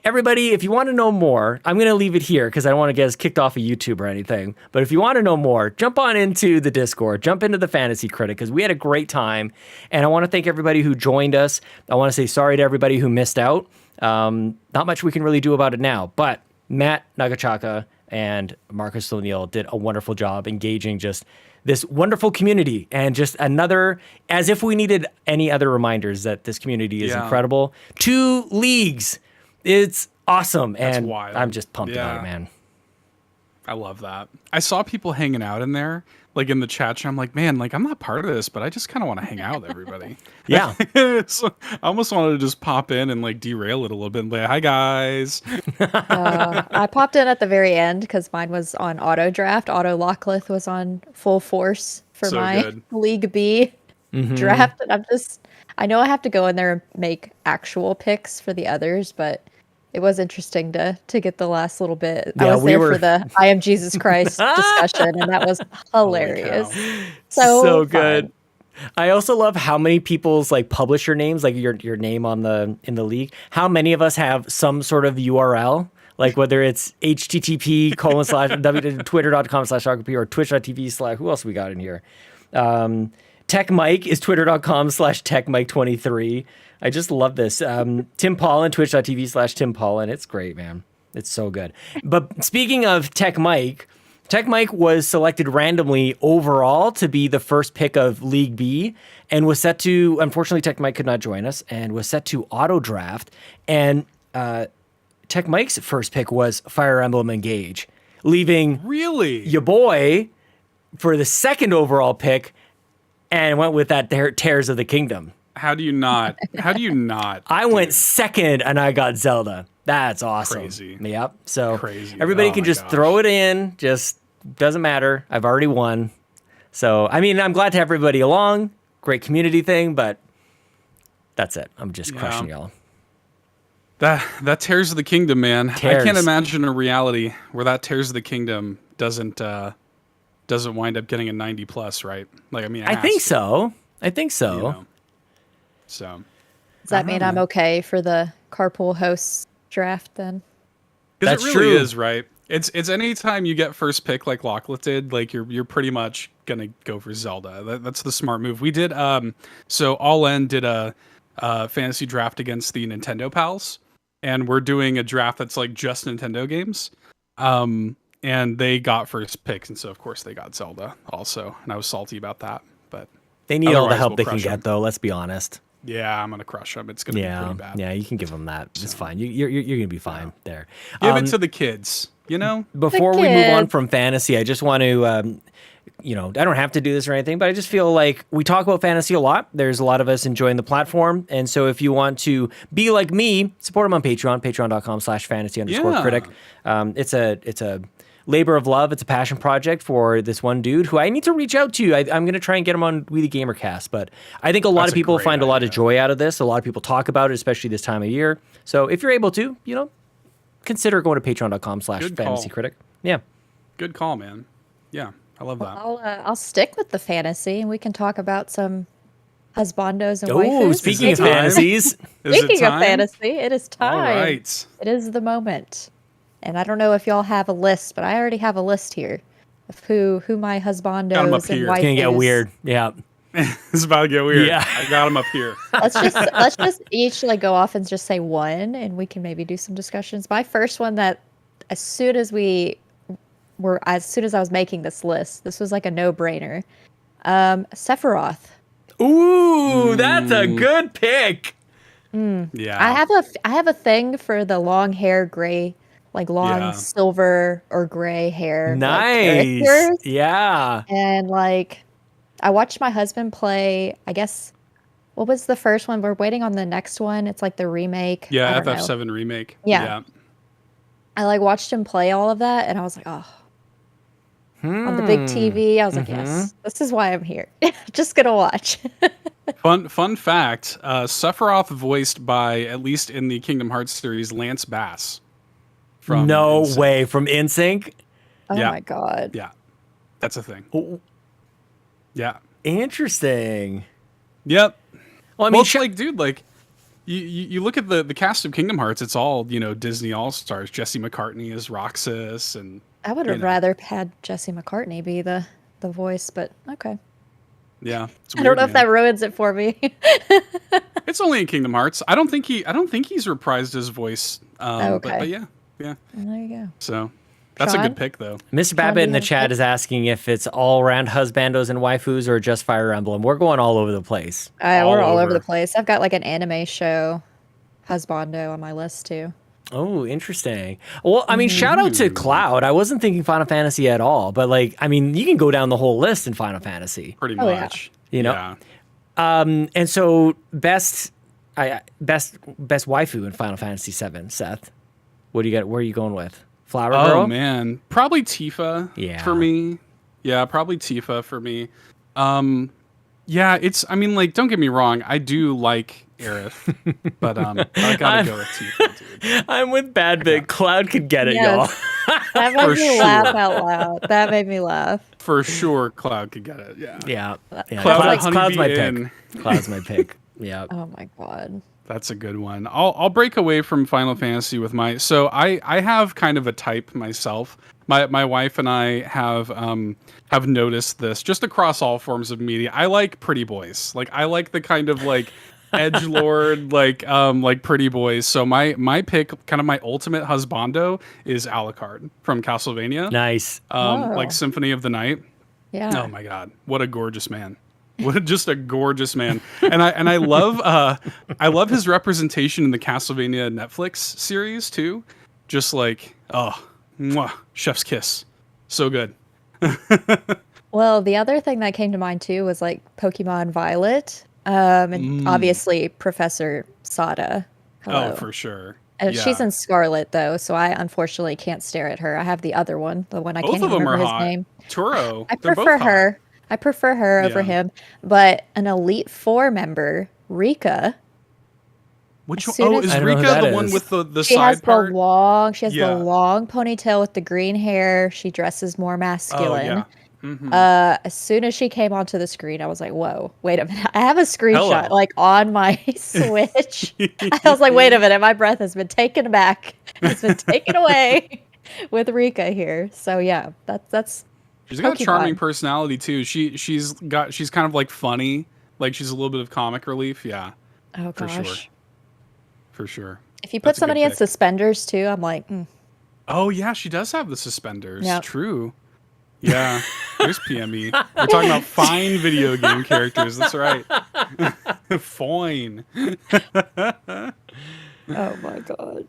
everybody, if you want to know more, I'm going to leave it here because I don't want to get us kicked off of YouTube or anything. But if you want to know more, jump on into the Discord, jump into the Fantasy Critic, because we had a great time. And I want to thank everybody who joined us. I want to say sorry to everybody who missed out. Not much we can really do about it now, but Matt Nagachaka and Marcus O'Neill did a wonderful job engaging just this wonderful community, and just another, as if we needed any other reminders that this community is incredible. 2 leagues. It's awesome. That's and wild. I'm just pumped about it, man. I love that. I saw people hanging out in there, like in the chat. I'm like, man, like I'm not part of this, but I just kind of want to hang out with everybody. Yeah. So I almost wanted to just pop in and like derail it a little bit and be like, hi guys. I popped in at the very end because mine was on auto draft. Auto Locklith was on full force for So my good. League B draft. And I know I have to go in there and make actual picks for the others, but it was interesting to get the last little bit. I was there for the I Am Jesus Christ discussion, and that was hilarious. So good. fun. I also love how many people's like publisher names, like your name in the league. How many of us have some sort of URL, like whether it's http://twitter.com/RP or twitch.tv/ who else we got in here? Tech Mike is twitter.com/techmike23. I just love this. Tim Paullin, twitch.tv/Tim Paullin. It's great, man. It's so good. But speaking of Tech Mike was selected randomly overall to be the first pick of League B, and was set to, unfortunately Tech Mike could not join us, and was set to auto draft. And Tech Mike's first pick was Fire Emblem Engage, leaving your boy for the second overall pick, and went with that Tears of the Kingdom. How do you not? I went second and I got Zelda. That's awesome. Crazy. Yep. So Crazy. everybody Oh can my just gosh. throw it in. Just doesn't matter. I've already won. So, I mean, I'm glad to have everybody along. Great community thing, but that's it. I'm just crushing y'all. That Tears of the Kingdom, man. Tears. I can't imagine a reality where that Tears of the Kingdom doesn't wind up getting a 90 plus, right? Like, I mean, I think so. You know? So does that mean I'm okay for the carpool hosts draft then? Because it really is, right? It's anytime you get first pick like Locklet did, like you're pretty much gonna go for Zelda. That's the smart move. We did so All In did a fantasy draft against the Nintendo pals, and we're doing a draft that's like just Nintendo games. And they got first picks, and so of course they got Zelda also, and I was salty about that. But they need all the help they can get, though. Let's be honest. Yeah, I'm gonna crush them. It's gonna be pretty bad. Yeah, you can give them that. It's fine. You're gonna be fine there. Give it to the kids. You know. Before we move on from fantasy, I just want to. I don't have to do this or anything, but I just feel like we talk about fantasy a lot. There's a lot of us enjoying the platform. And so if you want to be like me, support them on Patreon, patreon.com/fantasy_critic. It's a labor of love. It's a passion project for this one dude who I need to reach out to. I'm going to try and get him on We the Gamercast, but I think a lot of people find a lot of joy out of this. A lot of people talk about it, especially this time of year. So if you're able to, consider going to patreon.com/fantasycritic. Yeah. Good call, man. Yeah. I love that. I'll stick with the fantasy, and we can talk about some husbandos and waifus. Oh, speaking of fantasies. Speaking of fantasy, it is time. All right. It is the moment. And I don't know if y'all have a list, but I already have a list here of who my husbandos and waifus. It's gonna get weird. Yeah. It's about to get weird. Yeah. I got them up here. let's just each go off and just say one, and we can maybe do some discussions. My first one that as soon as I was making this list, this was like a no-brainer. Sephiroth. Ooh, that's a good pick. Yeah. I have a thing for the long hair, gray, like long silver or gray hair. Nice. Like, yeah. And like, I watched my husband play, I guess, what was the first one? We're waiting on the next one. It's like the remake. Yeah, FF7 remake. Yeah. I watched him play all of that, and I was like, oh. On the big TV, I was like, yes, this is why I'm here. Just gonna watch. Fun fact, Sephiroth voiced by, at least in the Kingdom Hearts series, Lance Bass. From NSYNC? Oh my god. Yeah. That's a thing. Oh. Yeah. Interesting. Yep. Well, I mean, you look at the cast of Kingdom Hearts, it's all, Disney All-Stars. Jesse McCartney is Roxas, and I would have rather had Jesse McCartney be the voice, but okay. Yeah. I don't know if that ruins it for me. It's only in Kingdom Hearts. I don't think he's reprised his voice. Okay. But yeah. Well, there you go. So that's a good pick, though. Mr. Babbitt in the chat is asking if it's all around husbandos and waifus or just Fire Emblem. We're going all over the place. We're all over the place. I've got like an anime show husbando on my list too. Oh, interesting. Well, I mean, shout out to Cloud. I wasn't thinking Final Fantasy at all, but you can go down the whole list in Final Fantasy. Pretty much. Yeah. And so best waifu in Final Fantasy VII, Seth. What do you got? Where are you going with? Flower Girl? Oh man, probably Tifa for me. Yeah, probably Tifa for me. Yeah, don't get me wrong, I do like Aerith, but I gotta go with Tifa, dude. I'm with Bad Bit. Cloud could get it, y'all. That made me laugh out loud. That made me laugh. For sure, Cloud could get it. Yeah. Cloud's my pick. Cloud's my pick. Yeah. Oh my god. That's a good one. I'll break away from Final Fantasy with so I have kind of a type myself. My wife and I have noticed this just across all forms of media. I like pretty boys. I like the kind of edgelord like pretty boys. So my pick, kind of my ultimate husbando, is Alucard from Castlevania. Nice. Symphony of the Night. Yeah. Oh my god, what a gorgeous man. Just a gorgeous man. And I love his representation in the Castlevania Netflix series too. Just chef's kiss. So good. Well, the other thing that came to mind too was Pokemon Violet. And obviously Professor Sada. Hello. Oh, for sure. And she's in Scarlet though, so I unfortunately can't stare at her. I have the other one, the one I can't remember his name. Turo. I prefer her. I prefer her over him, but an Elite Four member, Rika. Which one? Oh, is Rika the one with the side part? She has the long ponytail with the green hair. She dresses more masculine. Oh, yeah. Mm-hmm. As soon as she came onto the screen, I was like, whoa, wait a minute. I have a screenshot like on my Switch. I was like, wait a minute. My breath has been taken back. It's been taken away with Rika here. So yeah, that's she's got a charming personality too. She's kind of like funny. Like she's a little bit of comic relief. Yeah. Oh gosh. For sure. If you put somebody in suspenders too, I'm like, Oh yeah, she does have the suspenders. Yep. True. Yeah, there's PME. We're talking about fine video game characters. That's right. Fine. Oh my god.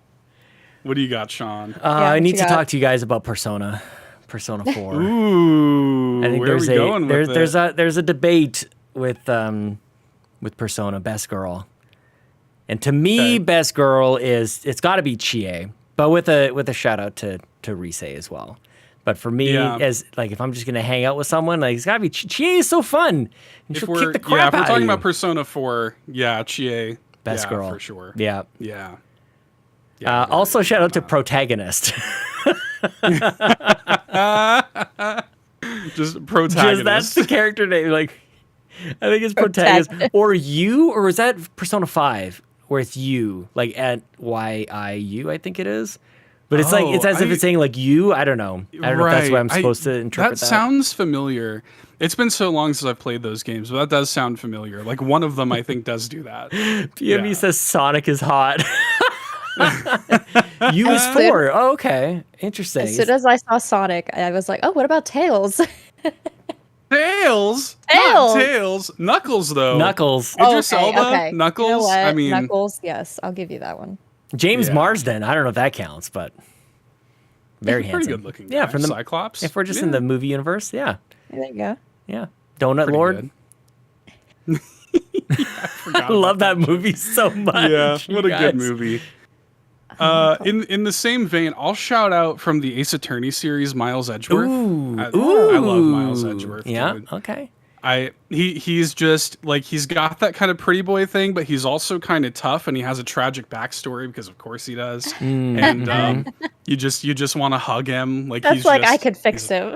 What do you got, Sean? I need to talk to you guys about Persona 4. Ooh, I think there's a debate with Persona Best Girl, and to me, Best Girl it's got to be Chie, but with a shout out to Rise as well. But for me, as like if I'm just gonna hang out with someone, like it's gotta be Chie is so fun. And she'll kick the crap if we're out talking of you. about Persona 4, Chie, Best girl for sure. Yeah. Also, shout out to Protagonist. Just Protagonist. Just that's the character name. Like, I think it's Protagonist. Or is that Persona 5 where it's you, like at YIU? I think it is. But it's like it's as if it's saying like you. I don't know. I don't know if that's what I'm supposed to interpret. That sounds familiar. It's been so long since I've played those games, but that does sound familiar. Like one of them, I think, does do that. PME says Sonic is hot. U is 4. Oh, okay, interesting. As soon as I saw Sonic, I was like, oh, what about Tails? Tails? Not Tails. Knuckles, though. Knuckles. Idris Elba? Knuckles? You know what? I mean, Knuckles, yes, I'll give you that one. James Marsden. I don't know if that counts, but very handsome. Pretty good looking guy. Yeah, from the Cyclops. If we're just in the movie universe, There you go. Yeah. Donut pretty Lord. I love that movie so much. Yeah, what a good movie. In the same vein, I'll shout out from the Ace Attorney series, Miles Edgeworth. I love Miles Edgeworth. Yeah, dude. okay. He's just like he's got that kind of pretty boy thing, but he's also kind of tough, and he has a tragic backstory because of course he does. And you just want to hug him. Like that's like I could fix him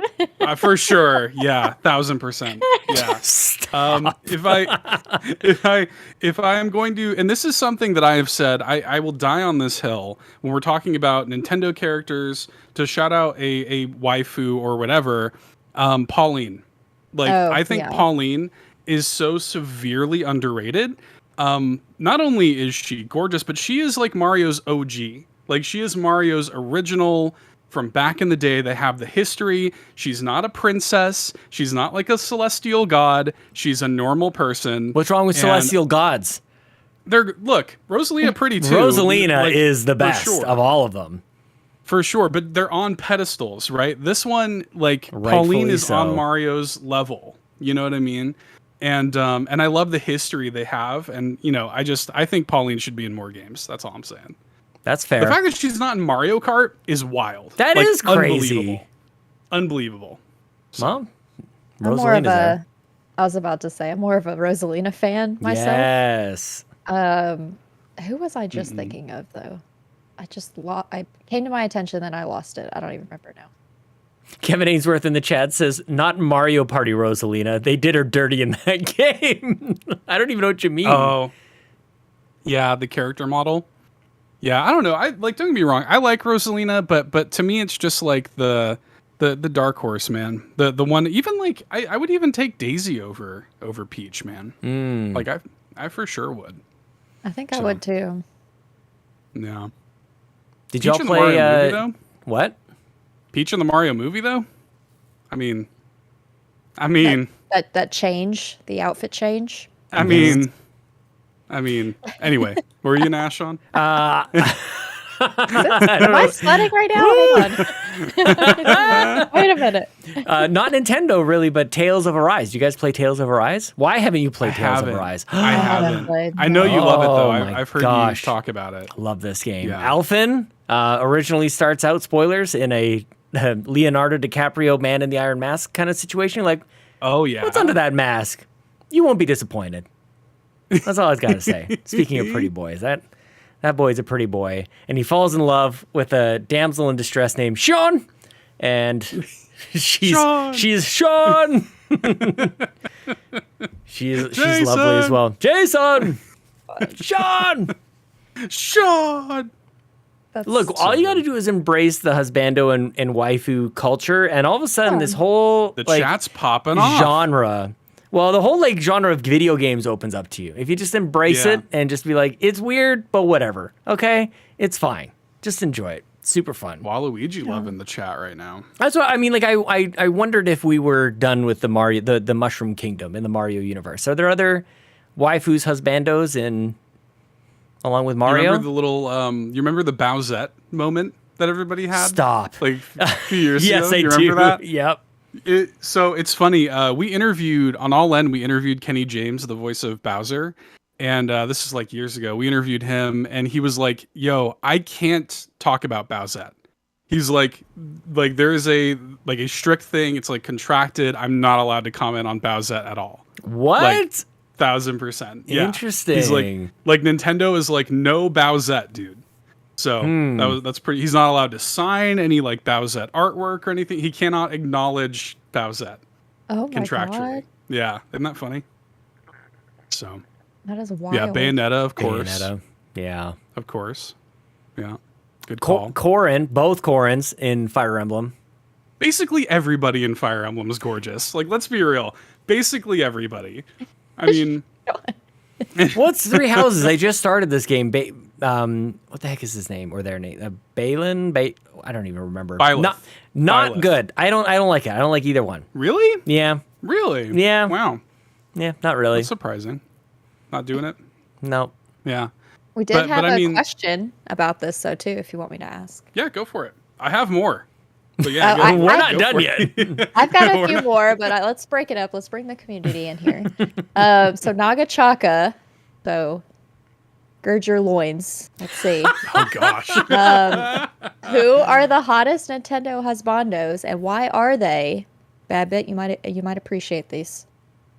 for sure. Yeah, 1000%. Yeah. If I am going to, and this is something that I have said, I will die on this hill when we're talking about Nintendo characters to shout out a waifu or whatever. Paullin. Like, I think Paullin is so severely underrated. Not only is she gorgeous, but she is like Mario's OG. Like, she is Mario's original from back in the day. They have the history. She's not a princess. She's not like a celestial god. She's a normal person. What's wrong with celestial gods? Look, Rosalina pretty too. Rosalina is the best of all of them. For sure, but they're on pedestals, right? This one, like, Paullin is on Mario's level. You know what I mean? And I love the history they have. And, you know, I think Paullin should be in more games. That's all I'm saying. That's fair. The fact that she's not in Mario Kart is wild. That is crazy. Unbelievable. Mom? I was about to say, I'm more of a Rosalina fan myself. Yes. Who was I just thinking of, though? I came to my attention, then I lost it. I don't even remember now. Kevin Ainsworth in the chat says, not Mario Party Rosalina. They did her dirty in that game. I don't even know what you mean. Oh. Yeah, the character model. Yeah, I don't know. Don't get me wrong. I like Rosalina, but to me it's just like the dark horse, man. The one even like I would even take Daisy over Peach, man. Like I for sure would. I think I would too. Yeah. Did y'all play movie, what? Peach in the Mario movie though? I mean that change, the outfit change. I mean anyway, what were you gonna ask, Sean? Am I sweating right now? Hang on. Wait a minute. Not Nintendo, really, but Tales of Arise. Do you guys play Tales of Arise? Why haven't you played Tales of Arise? I haven't. I know you love it, though. I've heard you talk about it. Love this game. Yeah. Alphen originally starts out, spoilers, in a Leonardo DiCaprio Man in the Iron Mask kind of situation. Like, oh, yeah. What's under that mask? You won't be disappointed. That's all I've got to say. Speaking of pretty boys, That boy's a pretty boy. And he falls in love with a damsel in distress named Sean. And she's Sean. She's lovely as well. Jason! Sean! Sean! Look, all you got to do is embrace the husbando and waifu culture, and all of a sudden, this whole chat's popping off. Genre. Well, the whole genre of video games opens up to you if you just embrace it and just be like, it's weird, but whatever. Okay, it's fine. Just enjoy it. Super fun. Waluigi love in the chat right now. That's what I mean. Like I wondered if we were done with the Mario, the Mushroom Kingdom in the Mario universe. Are there other waifus, husbandos in? Along with Mario? You remember the little, you remember the Bowsette moment that everybody had? Stop. Like a few years ago? Yes, I do. Remember that? Yep. So it's funny. We interviewed, on All End, we interviewed Kenny James, the voice of Bowser. And this is like years ago. We interviewed him, and he was like, yo, I can't talk about Bowsette. He's like there is a strict thing. It's like contracted. I'm not allowed to comment on Bowsette at all. What? Like, 1,000%. Yeah. Interesting. He's like Nintendo is like no Bowsette, dude. So that's pretty. He's not allowed to sign any like Bowsette artwork or anything. He cannot acknowledge Bowsette. Oh my contractually. God. Yeah, isn't that funny? So that is wild. Yeah, Bayonetta, of course. Bayonetta. Yeah, of course. Yeah, good call. Corrin, both Corrins in Fire Emblem. Basically everybody in Fire Emblem is gorgeous. Like, let's be real. Basically everybody. I mean, what's Three Houses? They just started this game. What the heck is his name or their name? Balin? I don't even remember. Byleth. Not Byleth. Good. I don't like it. I don't like either one. Really? Yeah. Really? Yeah. Wow. Yeah, not really. That's surprising. Not doing it? No. Yeah. We did have a question about this, though, too, if you want me to ask. Yeah, go for it. I have more. But yeah, we're not done yet. I've got a few more, but let's break it up. Let's bring the community in here. So Naga Chaka, so gird your loins. Let's see. Oh gosh. Who are the hottest Nintendo husbandos, and why are they? Babbitt, you might appreciate these.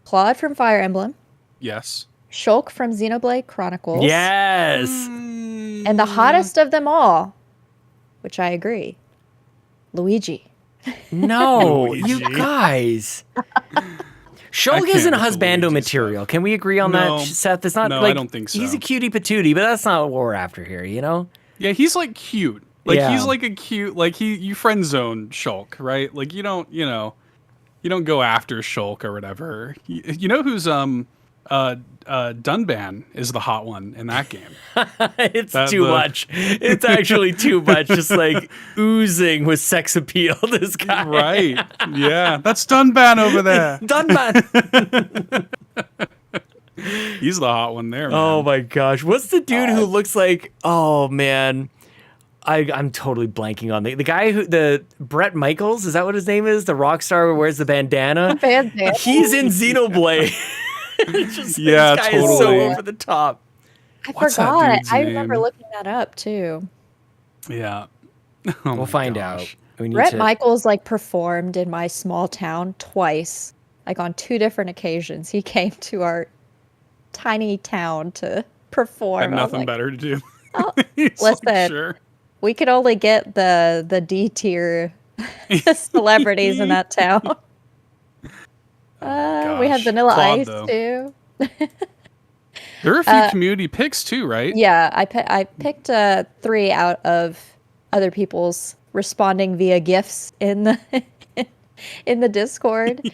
Claude from Fire Emblem. Yes. Shulk from Xenoblade Chronicles. Yes. And the hottest of them all, which I agree, Luigi. No, you guys. Shulk isn't husbando material. Can we agree on that, Seth? It's not. No, like, I don't think so. He's a cutie patootie, but that's not what we're after here. You know? Yeah, he's like cute. Like he's like a cute. Like you friend zone Shulk, right? Like you don't go after Shulk or whatever. You know who's Dunban is the hot one in that game. It's too much. It's actually too much. Just like oozing with sex appeal. This guy, right? Yeah, that's Dunban over there. Dunban. He's the hot one there. Man. Oh my gosh, what's the dude who looks like? Oh man, I'm totally blanking on the guy the Brett Michaels. Is that what his name is? The rock star who wears the bandana. He's in Xenoblade. This guy totally. is so over the top. I forgot. I remember looking that up too. Yeah. We'll find out. Brett Michaels performed in my small town twice, on 2 different occasions. He came to our tiny town to perform. Had nothing better to do. Oh, listen, sure. We could only get the D tier celebrities in that town. We had Vanilla Claude, Ice though. too. There are a few community picks too, right? Yeah, I picked 3 out of other people's responding via GIFs in the in the Discord.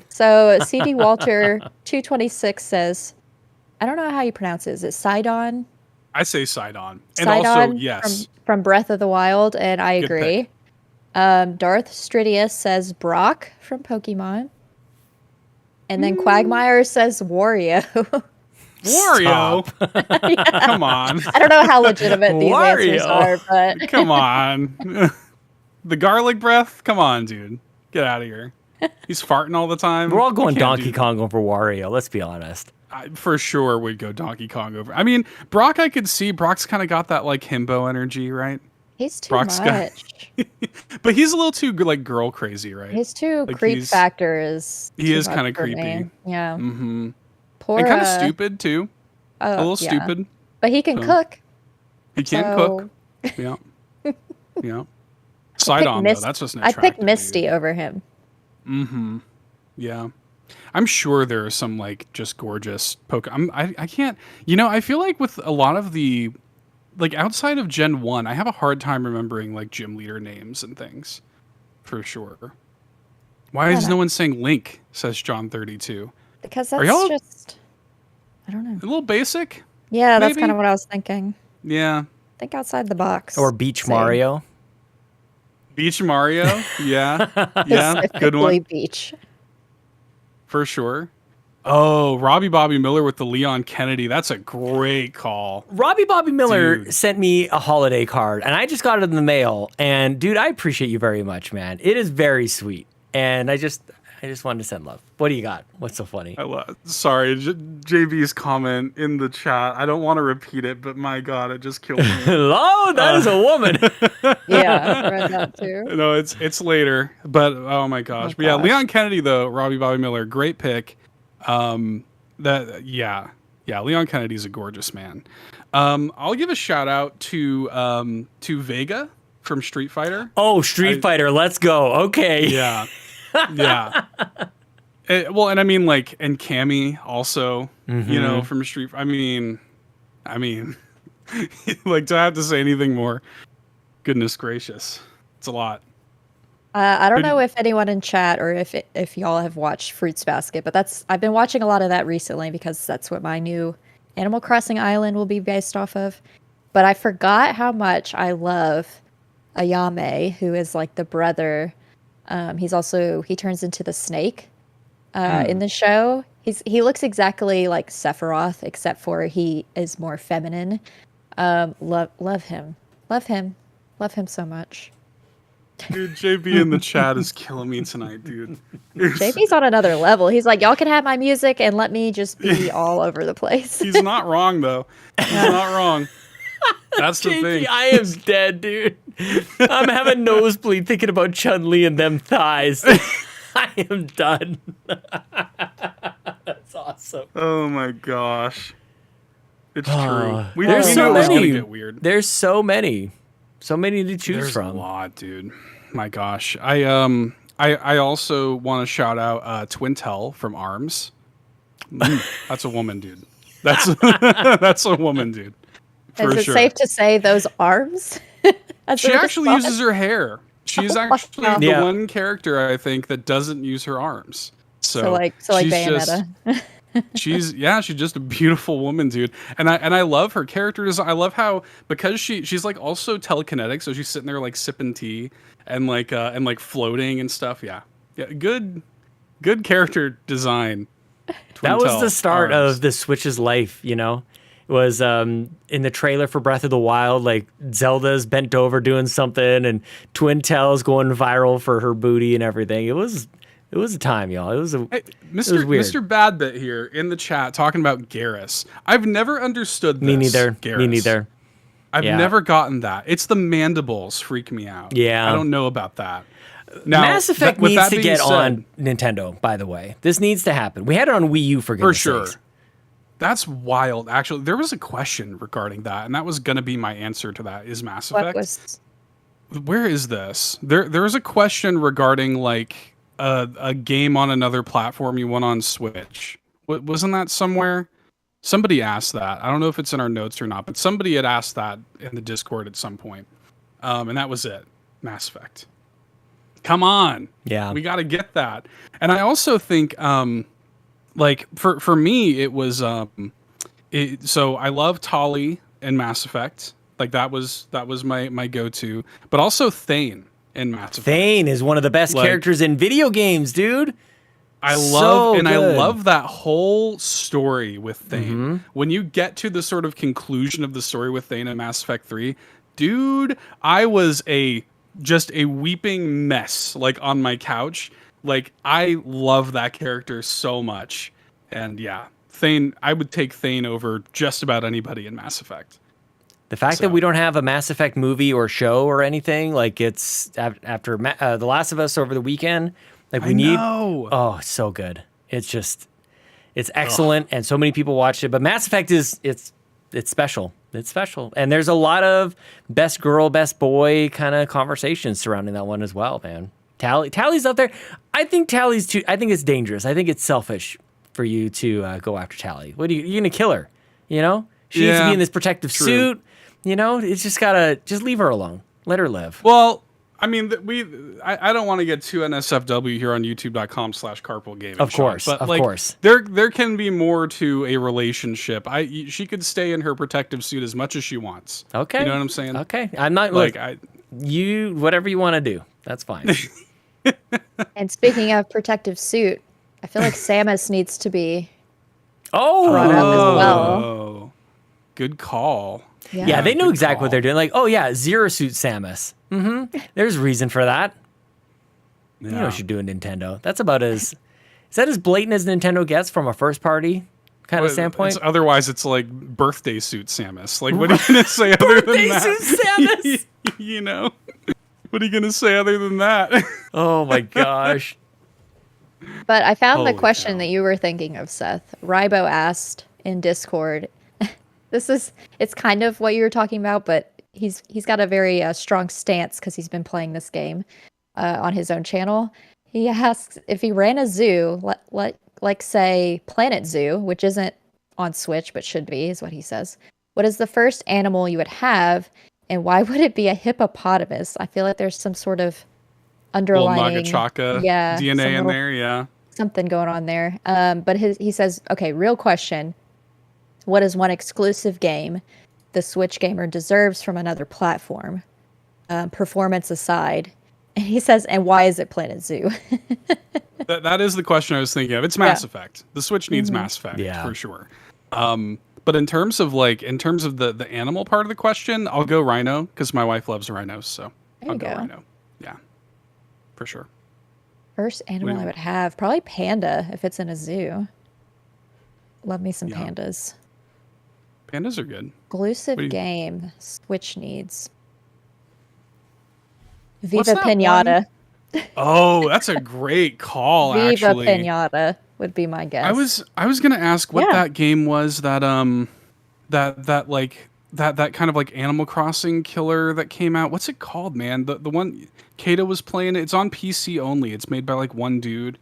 So CD Walter 226 says, I don't know how you pronounce it. Is it Sidon? I say Sidon. And Sidon also yes. From Breath of the Wild, and I Good agree. Darth Stridius says Brock from Pokemon. And then Quagmire says Wario. Wario? Yeah. Come on. I don't know how legitimate these answers are, but... Come on. The garlic breath? Come on, dude. Get out of here. He's farting all the time. We're all going Donkey Kong over Wario, let's be honest. I for sure would go Donkey Kong over. I mean, Brock I could see. Brock's kind of got that himbo energy, right? He's too Brock's much. But he's a little too girl crazy, right? His creep factor is He is kind of creepy. Me. Yeah. Mm-hmm. Poor, and kind of stupid too. A little stupid. But he can cook. He can cook. Yeah. Yeah. Side on, though. That's just an I attractive picked Misty dude. over him. Mm-hmm. Yeah. I'm sure there are some, like, just gorgeous I can't... I feel like with a lot of the... Like, outside of Gen 1, I have a hard time remembering, like, gym leader names and things. For sure. Why is no one saying Link, says John32. Because that's just... I don't know. A little basic? Yeah, that's kind of what I was thinking. Yeah. Think outside the box. Or Beach Mario. Beach Mario? Yeah. Yeah, good one. Beach. For sure. Oh, Robbie Bobby Miller with the Leon Kennedy. That's a great call. Robbie Bobby Miller sent me a holiday card, and I just got it in the mail. And, dude, I appreciate you very much, man. It is very sweet. And I just wanted to send love. What do you got? What's so funny? Sorry, JB's comment in the chat. I don't want to repeat it, but my God, it just killed me. Hello, that is a woman. Yeah, I read that too. No, it's later, but oh my gosh. But yeah, Leon Kennedy though, Robbie Bobby Miller, great pick. Leon Kennedy's a gorgeous man. I'll give a shout out to Vega from Street Fighter. Oh, Street Fighter, let's go. Okay. Yeah. Yeah. And I mean, like, and Cammy also, from Street. I mean, like, do I have to say anything more? Goodness gracious, it's a lot. I don't know if anyone in chat or if y'all have watched Fruits Basket, but I've been watching a lot of that recently because that's what my new Animal Crossing island will be based off of. But I forgot how much I love Ayame, who is like the brother. He turns into the snake in the show. He looks exactly like Sephiroth, except for he is more feminine. Love him so much. Dude, JB in the chat is killing me tonight, dude. JB's on another level. He's like, y'all can have my music and let me just be all over the place. He's not wrong, though. He's not wrong. That's the thing. I am dead, dude. I'm having nosebleed thinking about Chun-Li and them thighs. I am done. That's awesome. Oh my gosh. It's true. There's so many. Get weird. There's so many. So many to choose from. There's a lot, dude. My gosh. I also want to shout out Twintel from ARMS. That's a woman, dude. That's a woman, dude. Is it safe to say those arms? She actually uses her hair. She's actually the one character I think that doesn't use her arms. So like Bayonetta. She's just a beautiful woman, dude. And I love her character design. I love how because she's like also telekinetic, so she's sitting there like sipping tea and like floating and stuff. Yeah. Good character design. That was the start of the Switch's life, It was in the trailer for Breath of the Wild, like Zelda's bent over doing something and Twintel's going viral for her booty and everything. It was a time, y'all. It was weird. Mr. Badbit here in the chat talking about Garrus. I've never understood this. Me neither. Garrus. Me neither. I've never gotten that. It's the mandibles freak me out. Yeah. I don't know about that. Now, Mass Effect needs to get on Nintendo, by the way. This needs to happen. We had it on Wii U for goodness sakes. That's wild. Actually, there was a question regarding that, and that was going to be my answer to that. Is Mass Effect? Where is this? There was a question regarding like a game on another platform you want on Switch. Wasn't that somewhere? Somebody asked that. I don't know if it's in our notes or not, but somebody had asked that in the Discord at some point. And that was it. Mass Effect. Come on. Yeah. We got to get that. And I also think, like, for me, it was, so I love Tali in Mass Effect. Like, that was my go-to. But also Thane in Mass Effect. Thane is one of the best characters in video games, dude. I love that whole story with Thane. Mm-hmm. When you get to the sort of conclusion of the story with Thane in Mass Effect 3, dude, I was just a weeping mess, like, on my couch. Like, I love that character so much. And yeah, Thane, I would take Thane over just about anybody in Mass Effect. The fact that we don't have a Mass Effect movie or show or anything, like it's after The Last of Us over the weekend, like we need. Oh, it's so good. It's excellent, and so many people watched it. But Mass Effect it's special. It's special. And there's a lot of best girl, best boy kind of conversations surrounding that one as well, man. Tally's up there. I think Tally's too. I think it's dangerous. I think it's selfish for you to go after Tally. What are you're going to kill her, you know? She needs to be in this protective suit, you know? It's just just leave her alone. Let her live. Well, I mean, I don't want to get too NSFW here on youtube.com/carpool gaming. Of course, but of course. There can be more to a relationship. She could stay in her protective suit as much as she wants. Okay. You know what I'm saying? Okay. I'm not whatever you want to do. That's fine. And speaking of protective suit, I feel like Samus needs to be brought up as well. Good call. Yeah, they know exactly what they're doing. Like, Zero Suit Samus. Mm-hmm. There's reason for that. Yeah. You know what you do in Nintendo. That's about is that as blatant as Nintendo gets from a first party kind of standpoint? Otherwise, it's like birthday suit Samus. Like, what are you going to say other than that? Birthday suit Samus! You know? What are you going to say other than that? Oh, my gosh. But I found the question that you were thinking of, Seth. Rybo asked in Discord. It's kind of what you were talking about, but he's got a very strong stance because he's been playing this game on his own channel. He asks if he ran a zoo, like say Planet Zoo, which isn't on Switch but should be, is what he says. What is the first animal you would have, and why would it be a hippopotamus? I feel like there's some sort of underlying Nagachaka DNA in there, something going on there. But he says, okay, real question. What is one exclusive game the Switch gamer deserves from another platform, performance aside? And he says, and why is it Planet Zoo? that is the question I was thinking of. It's Mass Effect. The Switch needs Mass Effect for sure. But in terms of the animal part of the question, I'll go rhino because my wife loves rhinos, so I'll go rhino. Yeah, for sure. First animal I would have probably panda if it's in a zoo. Love me some pandas. Pandas are good. Exclusive game Switch needs. Viva Pinata. Oh, that's a great call. Viva actually, Pinata would be my guess. I was gonna ask what that game was that that kind of like Animal Crossing killer that came out. What's it called, man? The one Kato was playing. It's on PC only. It's made by like one dude.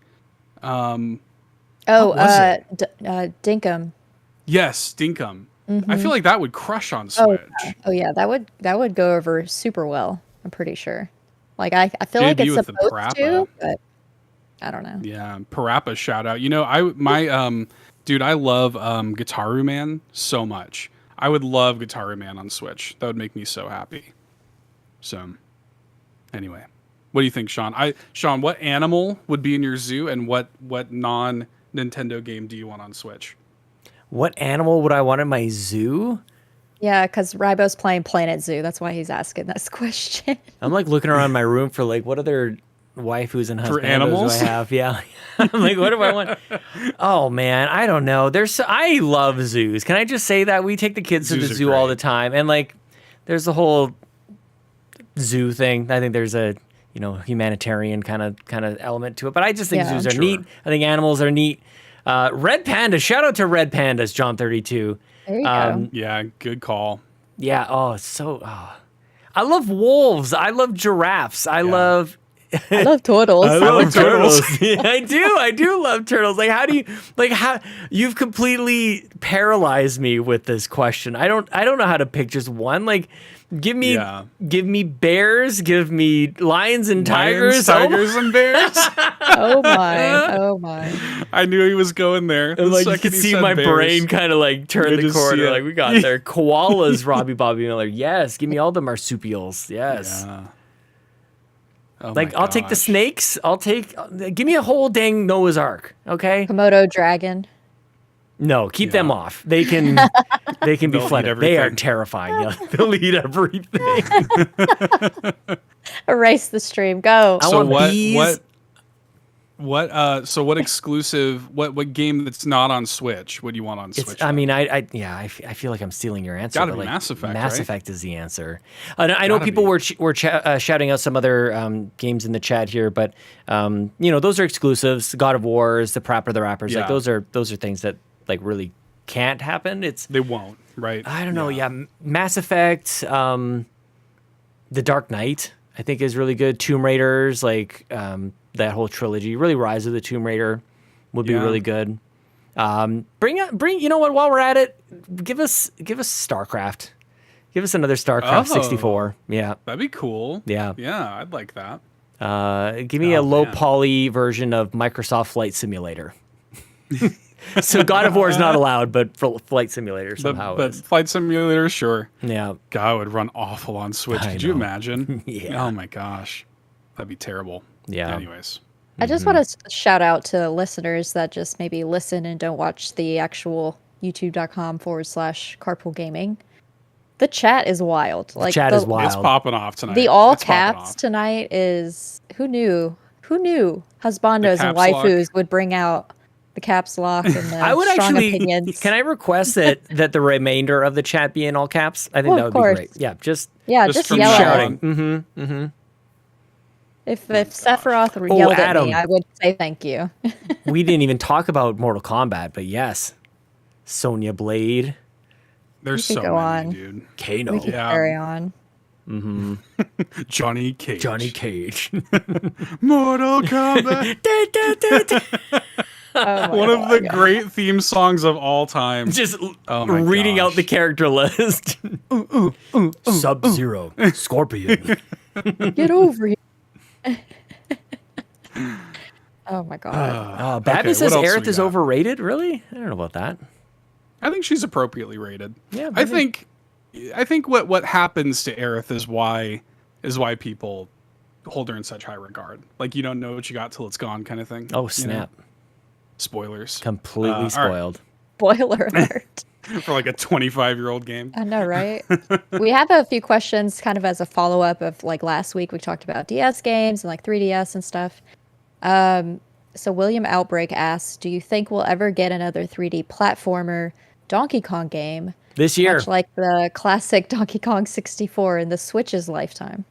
Dinkum. Yes, Dinkum. Mm-hmm. I feel like that would crush on Switch. Oh yeah, that would go over super well. I'm pretty sure. Like I feel like it's supposed to, but I don't know. Yeah, Parappa shout out. You know, I love Guitaru Man so much. I would love Guitaru Man on Switch. That would make me so happy. So, anyway, what do you think, Sean? Sean, what animal would be in your zoo, and what non-Nintendo game do you want on Switch? What animal would I want in my zoo? Yeah, because Rybo's playing Planet Zoo. That's why he's asking this question. I'm like looking around my room for like what other waifus and husbandos animals do I have. Yeah, I'm like, what do I want? Oh man, I don't know. I love zoos. Can I just say that we take the kids to the zoo all the time, and like, there's the whole zoo thing. I think there's a humanitarian kind of element to it, but I just think zoos are neat. I think animals are neat. Red Panda, shout out to Red Pandas, John32. There you go. Yeah, good call. Yeah, I love wolves. I love giraffes. I love turtles. I love turtles. Yeah, I do love turtles. Like, how you've completely paralyzed me with this question. I don't know how to pick just one. Like, give me bears, give me lions and tigers. Tigers and bears. Oh my. I knew he was going there. And like you could see my brain kind of like turn the corner. Like we got there. Koalas, Robbie Bobby Miller. Yes, give me all the marsupials. Yes. Yeah. Oh I'll take the snakes. Give me a whole dang Noah's Ark. Okay. Komodo dragon. No, keep them off. They can be flooded. They are terrifying. Yeah, they'll eat everything. Erase the stream. Go. So what exclusive? What game that's not on Switch would you want on Switch? I mean, I feel like I'm stealing your answer. Gotta be Mass Effect. Mass Effect is the answer. I know people were shouting out some other games in the chat here, but those are exclusives. God of Wars, the Parappa the Rappers, like those are things that like really can't happen. They won't. Right. I don't know. Yeah, Mass Effect, The Dark Knight, I think is really good. Tomb Raiders, like that whole trilogy. Really, Rise of the Tomb Raider would be really good. Bring. You know what? While we're at it, give us StarCraft. Give us another StarCraft 64. Yeah, that'd be cool. Yeah, I'd like that. Give me a low poly version of Microsoft Flight Simulator. So God of War is not allowed, but Flight Simulator somehow but is. Flight Simulator, sure. Yeah. God, it would run awful on Switch. Could you imagine? Yeah. Oh my gosh. That'd be terrible. Yeah. Anyways. I just want to shout out to listeners that just maybe listen and don't watch the actual youtube.com/carpool gaming. The chat is wild. Like, chat is wild. It's popping off tonight. The all caps tonight is, who knew? Who knew husbandos and waifus would bring out the caps lock and the I would strong actually, opinions. Can I request that the remainder of the chat be in all caps? I think that would be great. Yeah, just yell shouting. At If Sephiroth yelled Adam, at me, I would say thank you. We didn't even talk about Mortal Kombat, but yes, Sonya Blade. There's so many, dude. Kano. We can carry on. Johnny Cage. Mortal Kombat. One of the great theme songs of all time. Just reading out the character list. Sub-Zero. Scorpion. Get over here. Oh my god. Babby says Aerith is overrated? Really? I don't know about that. I think she's appropriately rated. Yeah, I think what happens to Aerith is why people hold her in such high regard. Like, you don't know what you got till it's gone, kind of thing. Oh snap! You know? Spoilers. Completely spoiled. Right. Spoiler alert. For like a 25-year-old game. I know, right? We have a few questions kind of as a follow-up of like last week we talked about DS games and like 3DS and stuff. So William Outbreak asks, do you think we'll ever get another 3D platformer Donkey Kong game this year? Much like the classic Donkey Kong 64 in the Switch's lifetime.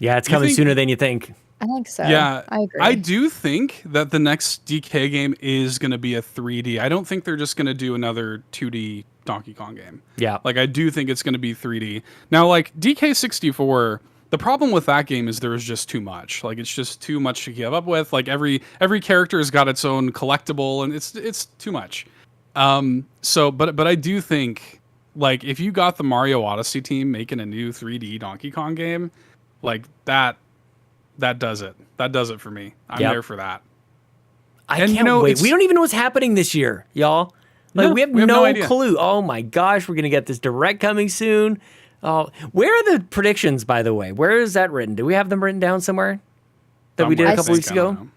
Yeah, it's coming sooner than you think. I think so. Yeah, I agree. I do think that the next DK game is going to be a 3D. I don't think they're just going to do another 2D Donkey Kong game. Yeah. Like, I do think it's going to be 3D. Now, like, DK64, the problem with that game is there is just too much. Like, it's just too much to keep up with. Like, every character has got its own collectible, and it's too much. But I do think, like, if you got the Mario Odyssey team making a new 3D Donkey Kong game, like, that does it. That does it for me. I'm there for that. I can't wait. We don't even know what's happening this year, y'all. Like, we have no clue. Oh my gosh, we're gonna get this direct coming soon. Oh, where are the predictions, by the way? Where is that written? Do we have them written down somewhere that we did a couple weeks ago?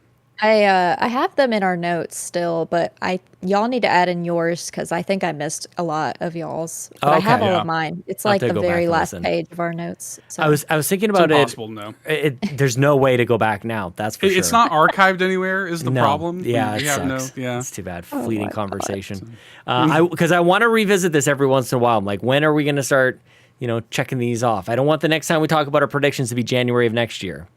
I have them in our notes still, but y'all need to add in yours because I think I missed a lot of y'all's. But I have all of mine. It's like the very last page of our notes. So. I was thinking about it. Impossible to know. There's no way to go back now. That's for sure. It's not archived anywhere. Is the problem? Yeah, it sucks. It's too bad. Fleeting conversation. God. Because I want to revisit this every once in a while. I'm like, when are we going to start? Checking these off. I don't want the next time we talk about our predictions to be January of next year.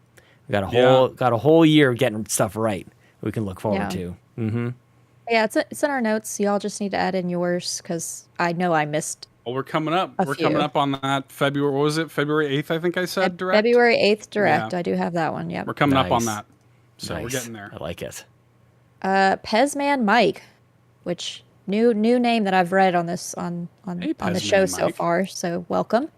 We got a whole year of getting stuff right. We can look forward to. Mm-hmm. Yeah, it's in our notes. Y'all just need to add in yours because I know I missed. Well, we're coming up. Coming up on that February. What was it? February 8th, I think I said. Direct. February 8th direct. Yeah. I do have that one. Yeah. We're coming up on that. So we're getting there. I like it. Pezman Mike, which new name that I've read on this on the show so far. So welcome.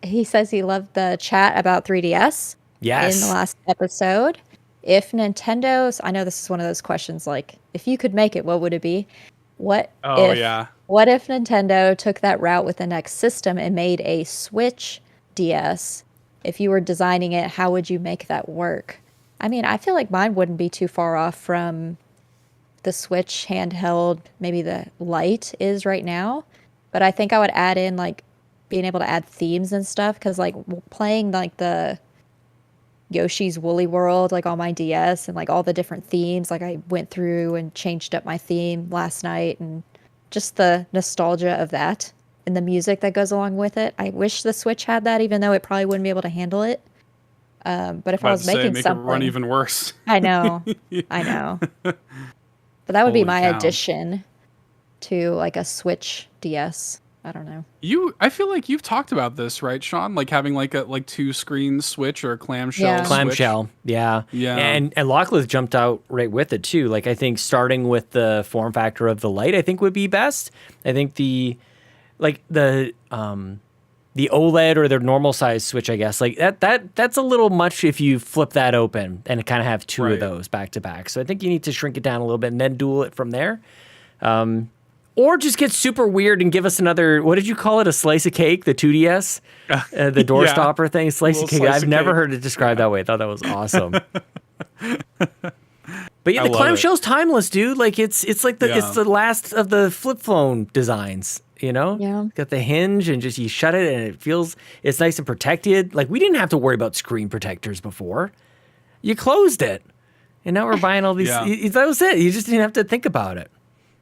He says he loved the chat about 3DS. Yes. In the last episode. If Nintendo's, I know this is one of those questions like, if you could make it, what would it be? What if Nintendo took that route with the next system and made a Switch DS? If you were designing it, how would you make that work? I mean, I feel like mine wouldn't be too far off from the Switch handheld, maybe the Lite is right now. But I think I would add in like being able to add themes and stuff because like playing like the Yoshi's Woolly World like on my DS and like all the different themes, like I went through and changed up my theme last night and just the nostalgia of that and the music that goes along with it. I wish the Switch had that, even though it probably wouldn't be able to handle it. But if I was making something, it run even worse. I know. But that would be my addition to like a Switch DS. I don't know. I feel like you've talked about this, right, Sean? Like having like a 2-screen Switch or a clamshell. Yeah. Clamshell, yeah. And Lachlan jumped out right with it too. Like I think starting with the form factor of the Lite, I think would be best. I think the OLED or the normal size Switch, I guess, like that's a little much if you flip that open and kind of have two of those back to back. So I think you need to shrink it down a little bit and then dual it from there. Or just get super weird and give us another, what did you call it? A slice of cake? The 2DS? The door stopper thing? Slice of cake. I've never heard it described that way. I thought that was awesome. But yeah, the clamshell's timeless, dude. Like it's like it's the last of the flip phone designs, you know? Yeah. Got the hinge and just you shut it and it's nice and protected. Like we didn't have to worry about screen protectors before. You closed it. And now we're buying all these. That was it. You just didn't have to think about it.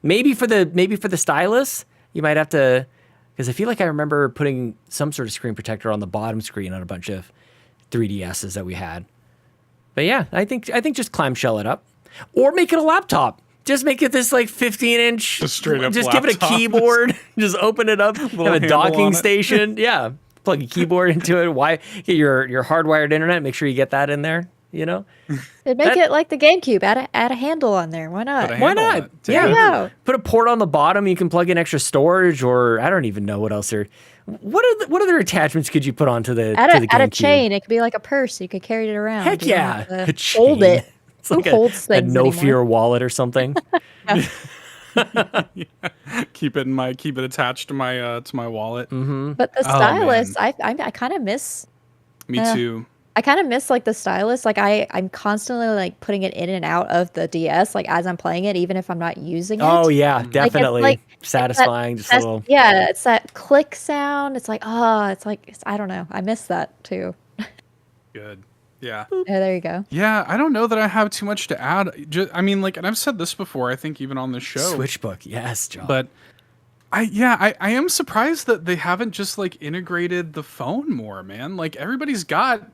Maybe for the stylus, you might have to, because I feel like I remember putting some sort of screen protector on the bottom screen on a bunch of 3DSs that we had. But yeah, I think just clamshell it up, or make it a laptop. Just make it this like 15-inch. Just straight up. Just laptop. give it a keyboard. Just open it up. Have a docking station. Yeah, plug a keyboard into it. Get your hardwired internet. Make sure you get that in there. You know, it'd make it like the GameCube. Add a handle on there. Why not? Why not? Yeah. Put a port on the bottom. You can plug in extra storage, or I don't even know what else there. What other attachments could you put onto the? Add a chain. It could be like a purse. You could carry it around. Heck yeah, a chain. Hold it. It's like Who holds things a no anymore? fear wallet or something. Keep it attached to my wallet. Mm-hmm. But the stylus, I kind of miss. Me too. I kind of miss like the stylus. Like I'm constantly like putting it in and out of the DS, like as I'm playing it, even if I'm not using it. Oh yeah, definitely like satisfying. Just a little. Yeah, it's that click sound. It's like I don't know. I miss that too. Good. Yeah. Yeah, there you go. Yeah, I don't know that I have too much to add. I mean, like, and I've said this before, I think even on the show. Switchbook, yes, John. But I am surprised that they haven't just like integrated the phone more, man. Like everybody's got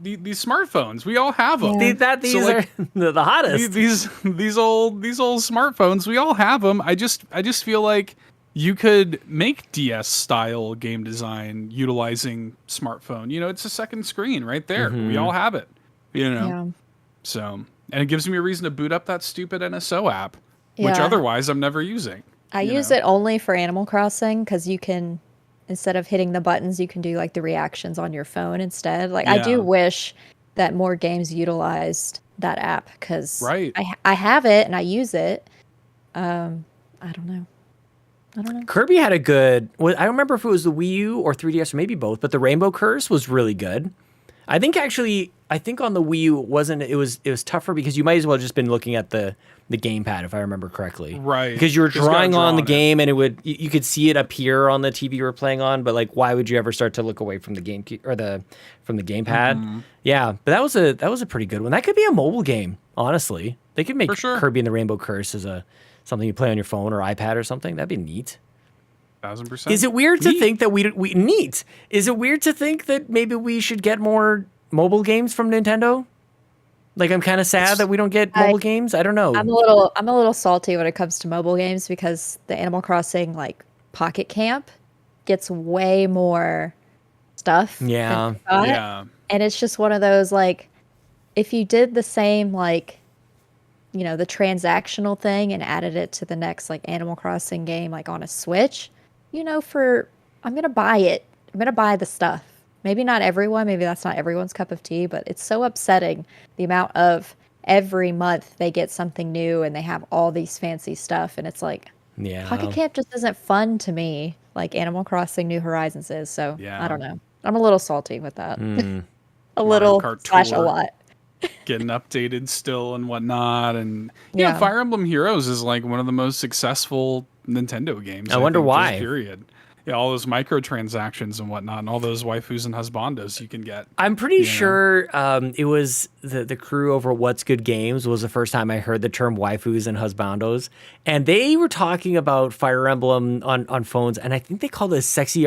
these smartphones. We all have them. Yeah. These are the hottest. These old smartphones. We all have them. I just feel like you could make DS style game design utilizing smartphone. You know, it's a second screen right there. Mm-hmm. We all have it. You know, Yeah. so and it gives me a reason to boot up that stupid NSO app, which otherwise I'm never using. I use it only for Animal Crossing because you can, instead of hitting the buttons, you can do like the reactions on your phone instead. Like I do wish that more games utilized that app because I have it and I use it. I don't know. Kirby had a good. I don't remember if it was the Wii U or 3DS or maybe both, but the Rainbow Curse was really good. I think on the Wii U it was tougher because you might as well just been looking at the gamepad if I remember correctly. Right. Because you were drawing on the game and you could see it appear on the TV you were playing on, but like why would you ever start to look away from the game or from the gamepad? Mm-hmm. Yeah, but that was a pretty good one. That could be a mobile game, honestly. They could make Kirby and the Rainbow Curse as something you play on your phone or iPad or something. That'd be neat. 1000%. Is it weird to think that we neat? Is it weird to think that maybe we should get more mobile games from Nintendo? Like I'm kind of sad that we don't get mobile games. I don't know. I'm a little salty when it comes to mobile games because the Animal Crossing like Pocket Camp gets way more stuff. Yeah. Yeah. And it's just one of those like if you did the same like you know the transactional thing and added it to the next like Animal Crossing game like on a Switch, you know, I'm going to buy it. I'm going to buy the stuff. Maybe not everyone. Maybe that's not everyone's cup of tea, but it's so upsetting the amount of every month they get something new and they have all these fancy stuff. And it's like, Pocket Camp just isn't fun to me like Animal Crossing New Horizons is. So I don't know. I'm a little salty with that. A little / a lot. Getting updated still and whatnot. And yeah, Fire Emblem Heroes is like one of the most successful Nintendo games. I wonder why. Period. Yeah, all those microtransactions and whatnot, and all those waifus and husbandos you can get. I'm pretty sure it was the crew over What's Good Games was the first time I heard the term waifus and husbandos, and they were talking about Fire Emblem on phones, and I think they called it sexy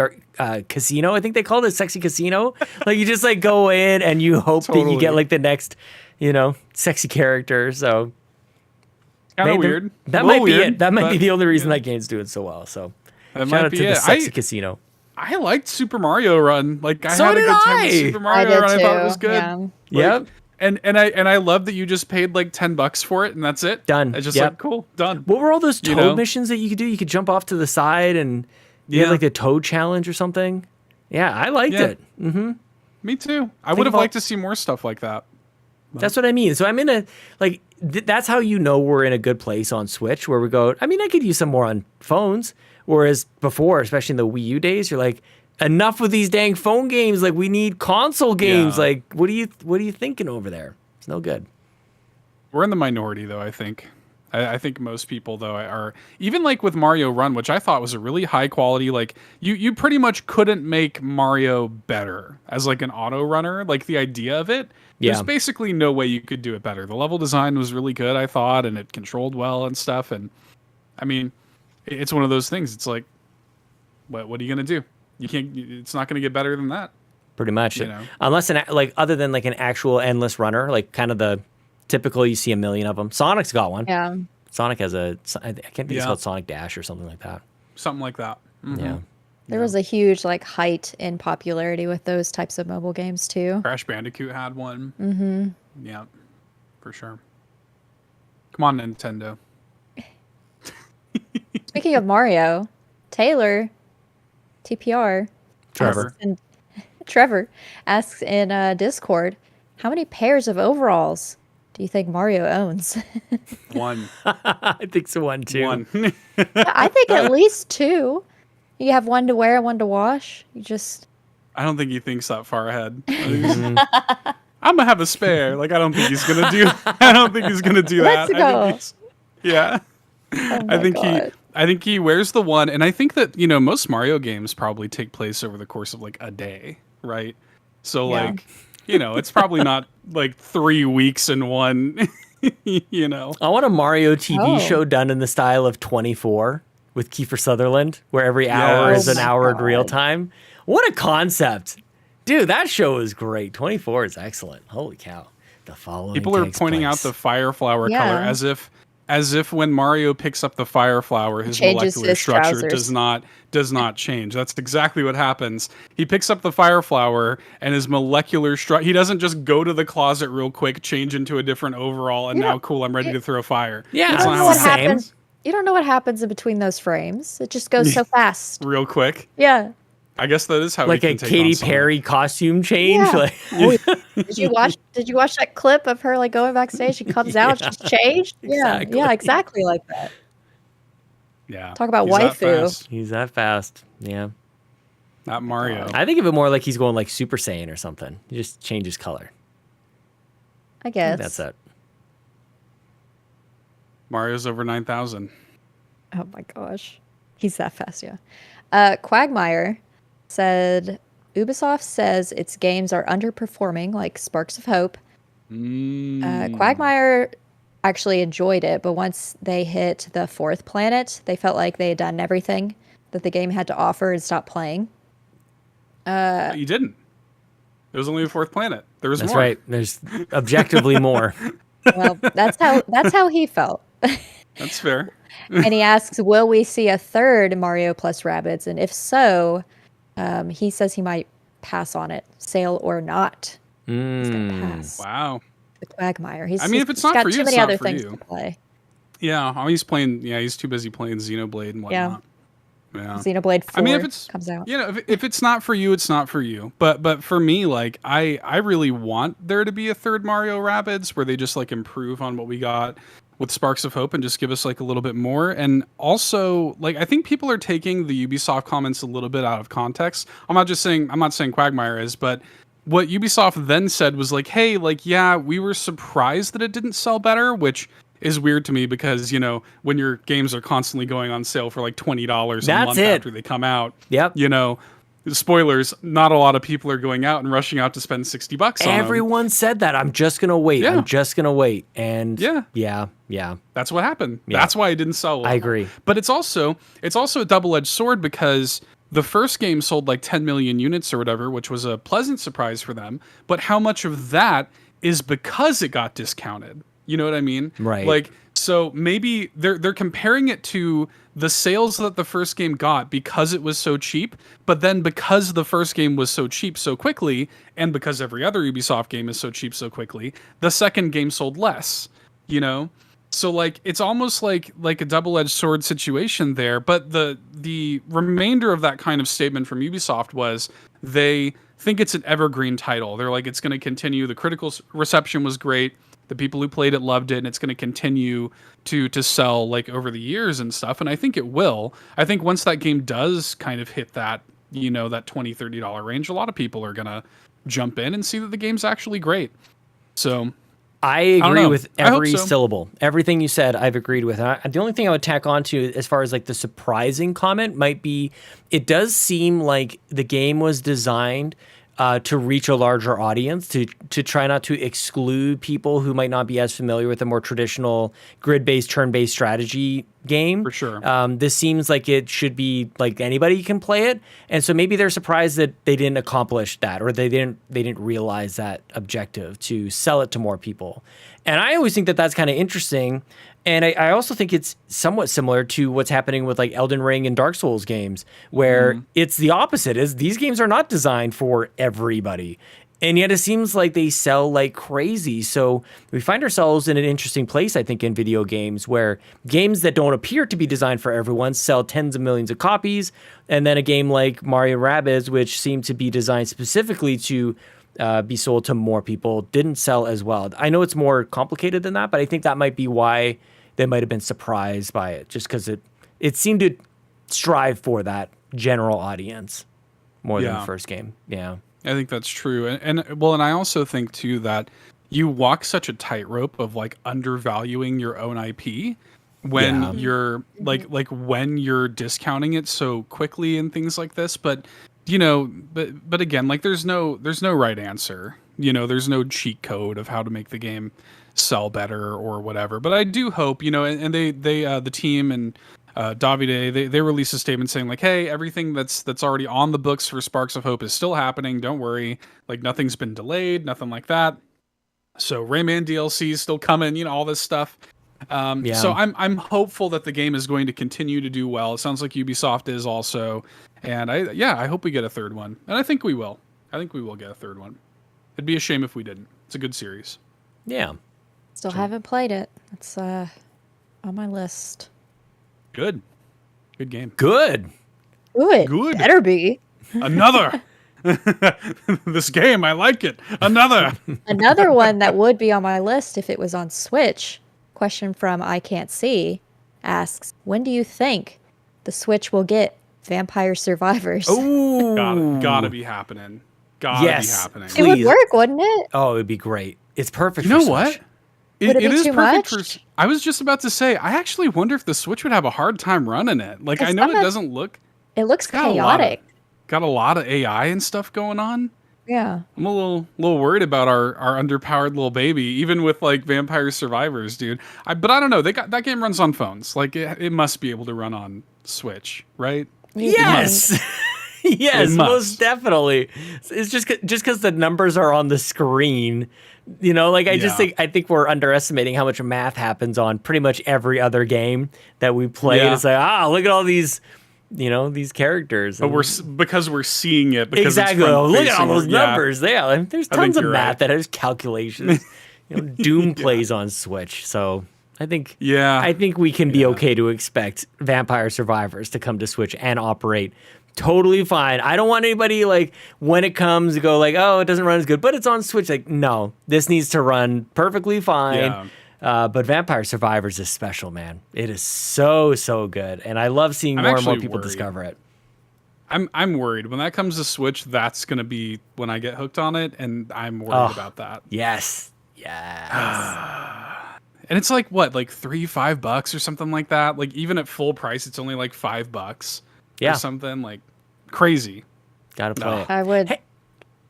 casino. I think they called it sexy casino. Like you just like go in and you hope that you get like the next, sexy character. So Kind of weird. That might be it. That might be the only reason that game's doing so well. So shout out to the Sexy Casino. I liked Super Mario Run. Like I had a good time with Super Mario Run. I thought it was good. Yeah. And I love that you just paid like $10 for it and that's it. Done. It's just like cool, done. What were all those Toad missions that you could do? You could jump off to the side and you had like the Toad challenge or something. Yeah, I liked it. Mm-hmm. Me too. I would have liked to see more stuff like that. That's what I mean. So I'm in a like that's how you know we're in a good place on Switch where we go. I mean, I could use some more on phones, whereas before, especially in the Wii U days, you're like, enough with these dang phone games. Like we need console games. Yeah. Like what are you thinking over there? It's no good. We're in the minority though, I think. I think most people though are even like with Mario Run, which I thought was a really high quality. Like you pretty much couldn't make Mario better as like an auto runner. Like the idea of it, there's basically no way you could do it better. The level design was really good, I thought, and it controlled well and stuff. And I mean, it's one of those things. It's like, what are you gonna do? You can't. It's not gonna get better than that. Pretty much, unless like other than like an actual endless runner, like kind of the typical, you see a million of them. Sonic's got one. Yeah. Sonic has I can't think it's called Sonic Dash or something like that. Something like that. Mm-hmm. Yeah. There was a huge like height in popularity with those types of mobile games too. Crash Bandicoot had one. Mm-hmm. Yeah, for sure. Come on, Nintendo. Speaking of Mario, Taylor, TPR, Trevor asks in Discord, how many pairs of overalls do you think Mario owns? One. I think so. One, too. One. I think at least two. You have one to wear, one to wash. I don't think he thinks that far ahead. I'm gonna have a spare. Like I don't think he's gonna do. I don't think he's gonna do that. Let's go. Yeah. I think he wears the one, and I think that most Mario games probably take place over the course of like a day, right? So like. It's probably not like 3 weeks in one, I want a Mario TV show done in the style of 24 with Kiefer Sutherland, where every hour is an hour in real time. What a concept. Dude, that show is great. 24 is excellent. Holy cow. The following people are pointing out the fire flower color as if when Mario picks up the fire flower, his molecular structure does not change. That's exactly what happens. He picks up the fire flower and his molecular structure. He doesn't just go to the closet real quick, change into a different overall, and now cool, I'm ready to throw fire. Yeah, that's not how it happens. You don't know what happens in between those frames. It just goes so fast, real quick. Yeah. I guess that is how like a Katy Perry costume change. Yeah. Did you watch that clip of her like going backstage? She comes out, she's changed. Exactly. Yeah, exactly like that. Yeah. Talk about waifu. He's that fast. Yeah. Not Mario. I think of it more like he's going like Super Saiyan or something. He just changes color. I guess. That's it. Mario's over 9,000. Oh my gosh. He's that fast, yeah. Quagmire said, Ubisoft says its games are underperforming, like Sparks of Hope. Quagmire actually enjoyed it, but once they hit the 4th planet, they felt like they had done everything that the game had to offer and stopped playing. You didn't. There was only a 4th planet. There was more. That's right. There's objectively more. Well, that's how he felt. That's fair. And he asks, will we see a 3rd Mario plus Rabbids? And if so, he says he might pass on it, sale or not. He's gonna pass. Wow. The Quagmire. If it's not for you, too many it's not other for things you. to play. Yeah, he's playing. Yeah, he's too busy playing Xenoblade and whatnot. Yeah. Xenoblade 4 if it's, comes out. If it's not for you, it's not for you. But for me, like I really want there to be a 3rd Mario Rabbids where they just like improve on what we got with Sparks of Hope and just give us like a little bit more. And also, like I think people are taking the Ubisoft comments a little bit out of context. I'm not saying Quagmire is, but what Ubisoft then said was like, hey, like yeah, we were surprised that it didn't sell better, which is weird to me because, when your games are constantly going on sale for like $20 a month after they come out. Yep. Spoilers, not a lot of people are going out and rushing out to spend $60 on them. Everyone said that. I'm just going to wait. Yeah. I'm just going to wait. And yeah. That's what happened. Yeah. That's why it didn't sell well. I agree. But it's also a double-edged sword because the first game sold like 10 million units or whatever, which was a pleasant surprise for them. But how much of that is because it got discounted? You know what I mean? Right. Like, So maybe they're comparing it to the sales that the first game got because it was so cheap, but then because the first game was so cheap so quickly, and because every other Ubisoft game is so cheap so quickly, the second game sold less, you know? So like it's almost like a double-edged sword situation there, but the remainder of that kind of statement from Ubisoft was they think it's an evergreen title. They're like, it's going to continue. The critical reception was great. The people who played it loved it, and it's going to continue to sell like over the years and stuff. And I think it will. I think once that game does kind of hit that, you know, that $20, $30 range, a lot of people are going to jump in and see that the game's actually great. So I agree with every syllable. Everything you said, I've agreed with. The only thing I would tack on to as far as like the surprising comment might be, it does seem like the game was designed to reach a larger audience, to try not to exclude people who might not be as familiar with a more traditional grid-based, turn-based strategy game. For sure. This seems like it should be like anybody can play it, and so maybe they're surprised that they didn't accomplish that, or they didn't realize that objective to sell it to more people. And I always think that that's kind of interesting. And I also think it's somewhat similar to what's happening with like Elden Ring and Dark Souls games, where it's the opposite. Is these games are not designed for everybody. And yet it seems like they sell like crazy. So we find ourselves in an interesting place, I think, in video games, where games that don't appear to be designed for everyone sell tens of millions of copies. And then a game like Mario & Rabbids, which seemed to be designed specifically to be sold to more people, didn't sell as well. I know it's more complicated than that, but I think that might be why they might have been surprised by it, just because it seemed to strive for that general audience more than the first game. Yeah, I think that's true. And I also think too that you walk such a tightrope of like undervaluing your own IP when you're like when you're discounting it so quickly and things like this. But you know, but again, like there's no right answer. You know, there's no cheat code of how to make the game sell better or whatever. But I do hope, you know, and they the team and Davide, they released a statement saying like, hey, everything that's already on the books for Sparks of Hope is still happening. Don't worry, like nothing's been delayed, nothing like that. So Rayman DLC is still coming, you know, all this stuff. So I'm hopeful that the game is going to continue to do well. It sounds like Ubisoft is also, and I hope we get a third one, and I think we will. I think we will get a third one. It'd be a shame if we didn't. It's a good series. Yeah. Still haven't played it. It's on my list. Good game. Good. Better be. Another. This game, I like it. Another one that would be on my list if it was on Switch. Question from I Can't See asks, when do you think the Switch will get Vampire Survivors? Oh, gotta be happening. Gotta be happening. It would work, wouldn't it? Oh, it'd be great. It's perfect. You know for what? Switch. Would it be too much? I was just about to say, I actually wonder if the Switch would have a hard time running it. Like, I know it doesn't look... It looks chaotic. Got a lot of AI and stuff going on. Yeah. I'm a little worried about our underpowered little baby, even with like Vampire Survivors, dude. But I don't know. That game runs on phones. Like it must be able to run on Switch, right? Yes. Yes, most definitely. It's just because the numbers are on the screen. You know, like I think we're underestimating how much math happens on pretty much every other game that we play. Yeah. And it's like, look at all these, you know, these characters. But because we're seeing it. Because exactly. Look at all those numbers. Yeah, there's tons of math that has calculations. You know, Doom plays on Switch, so I think we can be okay to expect Vampire Survivors to come to Switch and operate totally fine. I don't want anybody like when it comes to go like, oh, it doesn't run as good, but it's on Switch. Like, no, this needs to run perfectly fine. Yeah. But Vampire Survivors is special, man. It is so good, and I love seeing more and more people discover it. I'm worried when that comes to Switch. That's gonna be when I get hooked on it, and I'm worried about that. Yes. And it's like what, like $3-5 or something like that. Like even at full price, it's only like $5. Or something like crazy. Gotta play it. I would.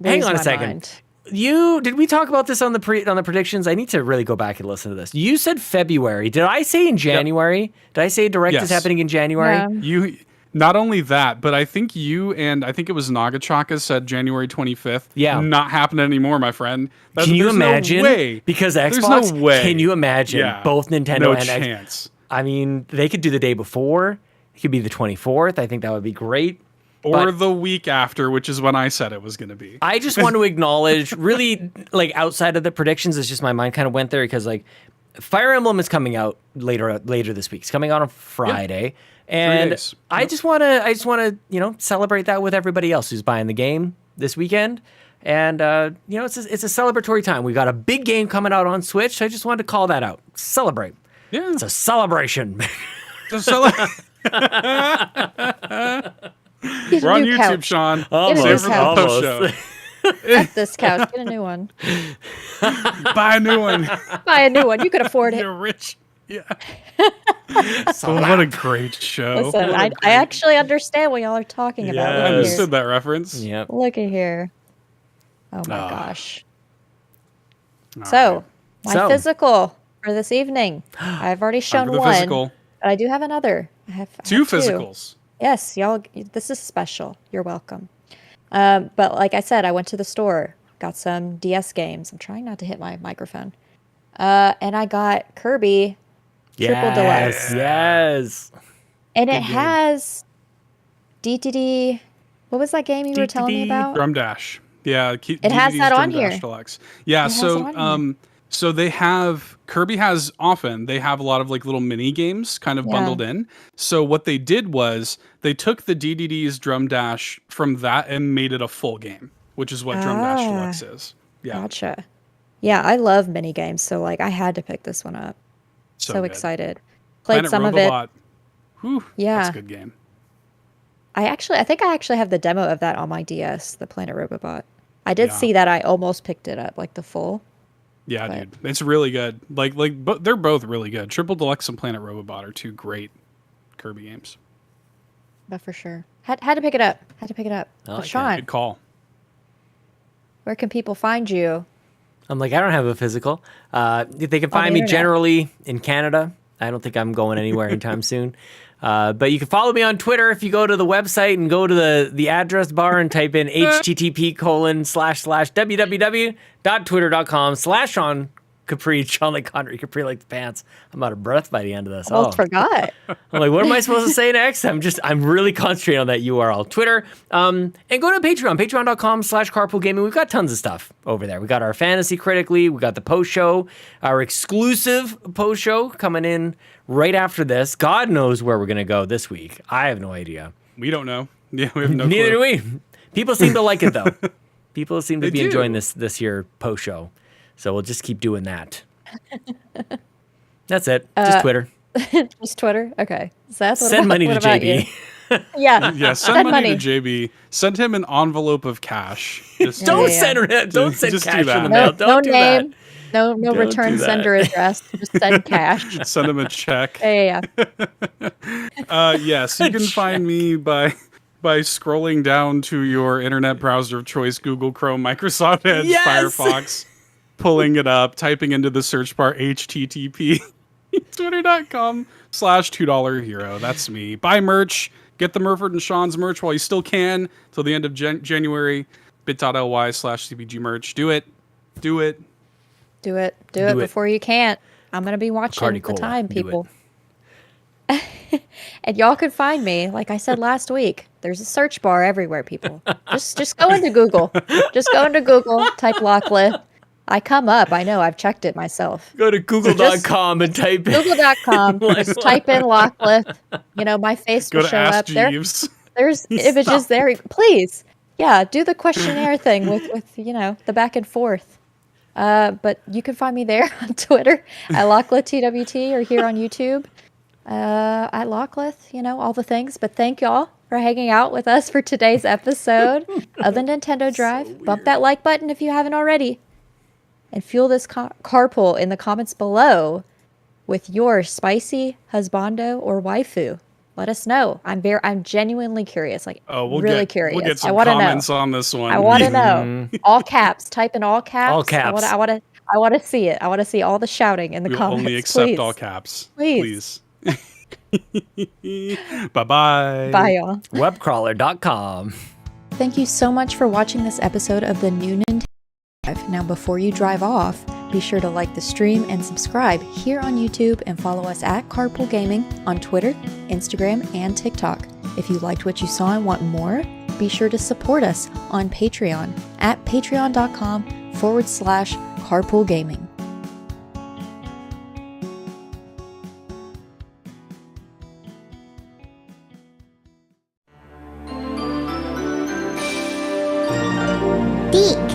Hang on a second. Mind. Did we talk about this on the predictions? I need to really go back and listen to this. You said February. Did I say in January? Yep. Did I say Direct is happening in January? Yeah. Not only that, but I think you and I think it was Nagachaka said January 25th. Yeah. Not happening anymore, my friend. Can you imagine? No way. Because Xbox, there's no way. Can you imagine both Nintendo and chance. I mean, they could do the day before. It could be the 24th. I think that would be great. Or the week after, which is when I said it was going to be. I just want to acknowledge, really, like, outside of the predictions, it's just my mind kind of went there because, like, Fire Emblem is coming out later this week. It's coming out on Friday. Yeah. And I just want to, celebrate that with everybody else who's buying the game this weekend. And, it's a celebratory time. We got a big game coming out on Switch. So I just wanted to call that out. Celebrate. Yeah. It's a celebration. We're on YouTube, couch. Sean. Almost. F this couch. Get a new one. Buy a new one. Buy a new one. You could afford it. You're rich. Yeah. What a great show. Listen, I actually understand what y'all are talking about. I understood that reference. Yep. Look at here. Oh my gosh. All So, right. my physical for this evening. I've already shown one. Physical. But I do have another. I have two physicals. Yes, y'all. This is special. You're welcome. But like I said, I went to the store, got some DS games. I'm trying not to hit my microphone. And I got Kirby Triple Deluxe. Yes. And it has DTD. What was that game you were telling me about? Drum Dash. Yeah, it has that on here. Deluxe. Yeah, so they have Kirby has they have a lot of like little mini games kind of bundled in. So what they did was they took the DDD's Drum Dash from that and made it a full game, which is what Drum Dash Deluxe is. Yeah. Gotcha. Yeah, I love mini games, so like I had to pick this one up. So excited. Played Planet some Robobot. of it. Whew, yeah. That's a good game. I think I actually have the demo of that on my DS, the Planet Robobot. I did see that. I almost picked it up, like the full. Yeah, dude, it's really good. Like, they're both really good. Triple Deluxe and Planet Robobot are two great Kirby games. But for sure, had to pick it up. But Sean, good call. Where can people find you? I'm like, I don't have a physical. They can find me generally in Canada. I don't think I'm going anywhere anytime soon. But you can follow me on Twitter if you go to the website and go to the address bar and type in http://www.twitter.com/Sean Capri, Sean like Connery Capri like the pants. I'm out of breath by the end of this. I forgot. I'm like, what am I supposed to say next? I'm really concentrating on that URL. Twitter. And go to Patreon, patreon.com/carpoolgaming. We've got tons of stuff over there. We got our Fantasy Critically. We got the post show, our exclusive post show coming in right after this. God knows where we're going to go this week. I have no idea. We don't know. Yeah, we have no Neither clue. do we. People seem to like it, though. People seem to be enjoying this year post show. So we'll just keep doing that. That's it. Just Twitter. Just Twitter? Okay. So that's send money to JB. Yeah. Send money to JB. Send him an envelope of cash. Don't send cash in the mail. Don't do name. that. No return sender address. Just send cash. Send him a check. Yeah. Yes, you can find me by scrolling down to your internet browser of choice, Google Chrome, Microsoft Edge, Firefox, pulling it up, typing into the search bar http twitter.com/$2 hero. That's me. Buy merch. Get the Murford and Sean's merch while you still can till the end of January. bit.ly/cbg merch. Do it. Do it before you can't. I'm going to be watching the time, people. And y'all can find me, like I said last week. There's a search bar everywhere, people. Just go into Google. Just go into Google, type Locklith. I come up. I know. I've checked it myself. Go to google.com and type in. Google.com. Just type in Locklith. My face will show up. There's images there. Please. Yeah, do the questionnaire thing with the back and forth. But you can find me there on Twitter at LocklithTWT or here on YouTube at Locklith, all the things. But thank y'all for hanging out with us for today's episode of the Nintendo Drive. Bump that like button if you haven't already. And fuel this carpool in the comments below with your spicy husbando or waifu. Let us know. I'm genuinely curious. Curious. We'll get some comments on this one. I want to know. All caps. Type in all caps. All caps. I want to see it. I want to see all the shouting in the comments. Only accept all caps. Please. Bye-bye. Bye, y'all. Webcrawler.com. Thank you so much for watching this episode of the new Nintendo Drive. Now, before you drive off, be sure to like the stream and subscribe here on YouTube and follow us at Carpool Gaming on Twitter, Instagram, and TikTok. If you liked what you saw and want more, be sure to support us on Patreon at patreon.com/Carpool Gaming. Geek.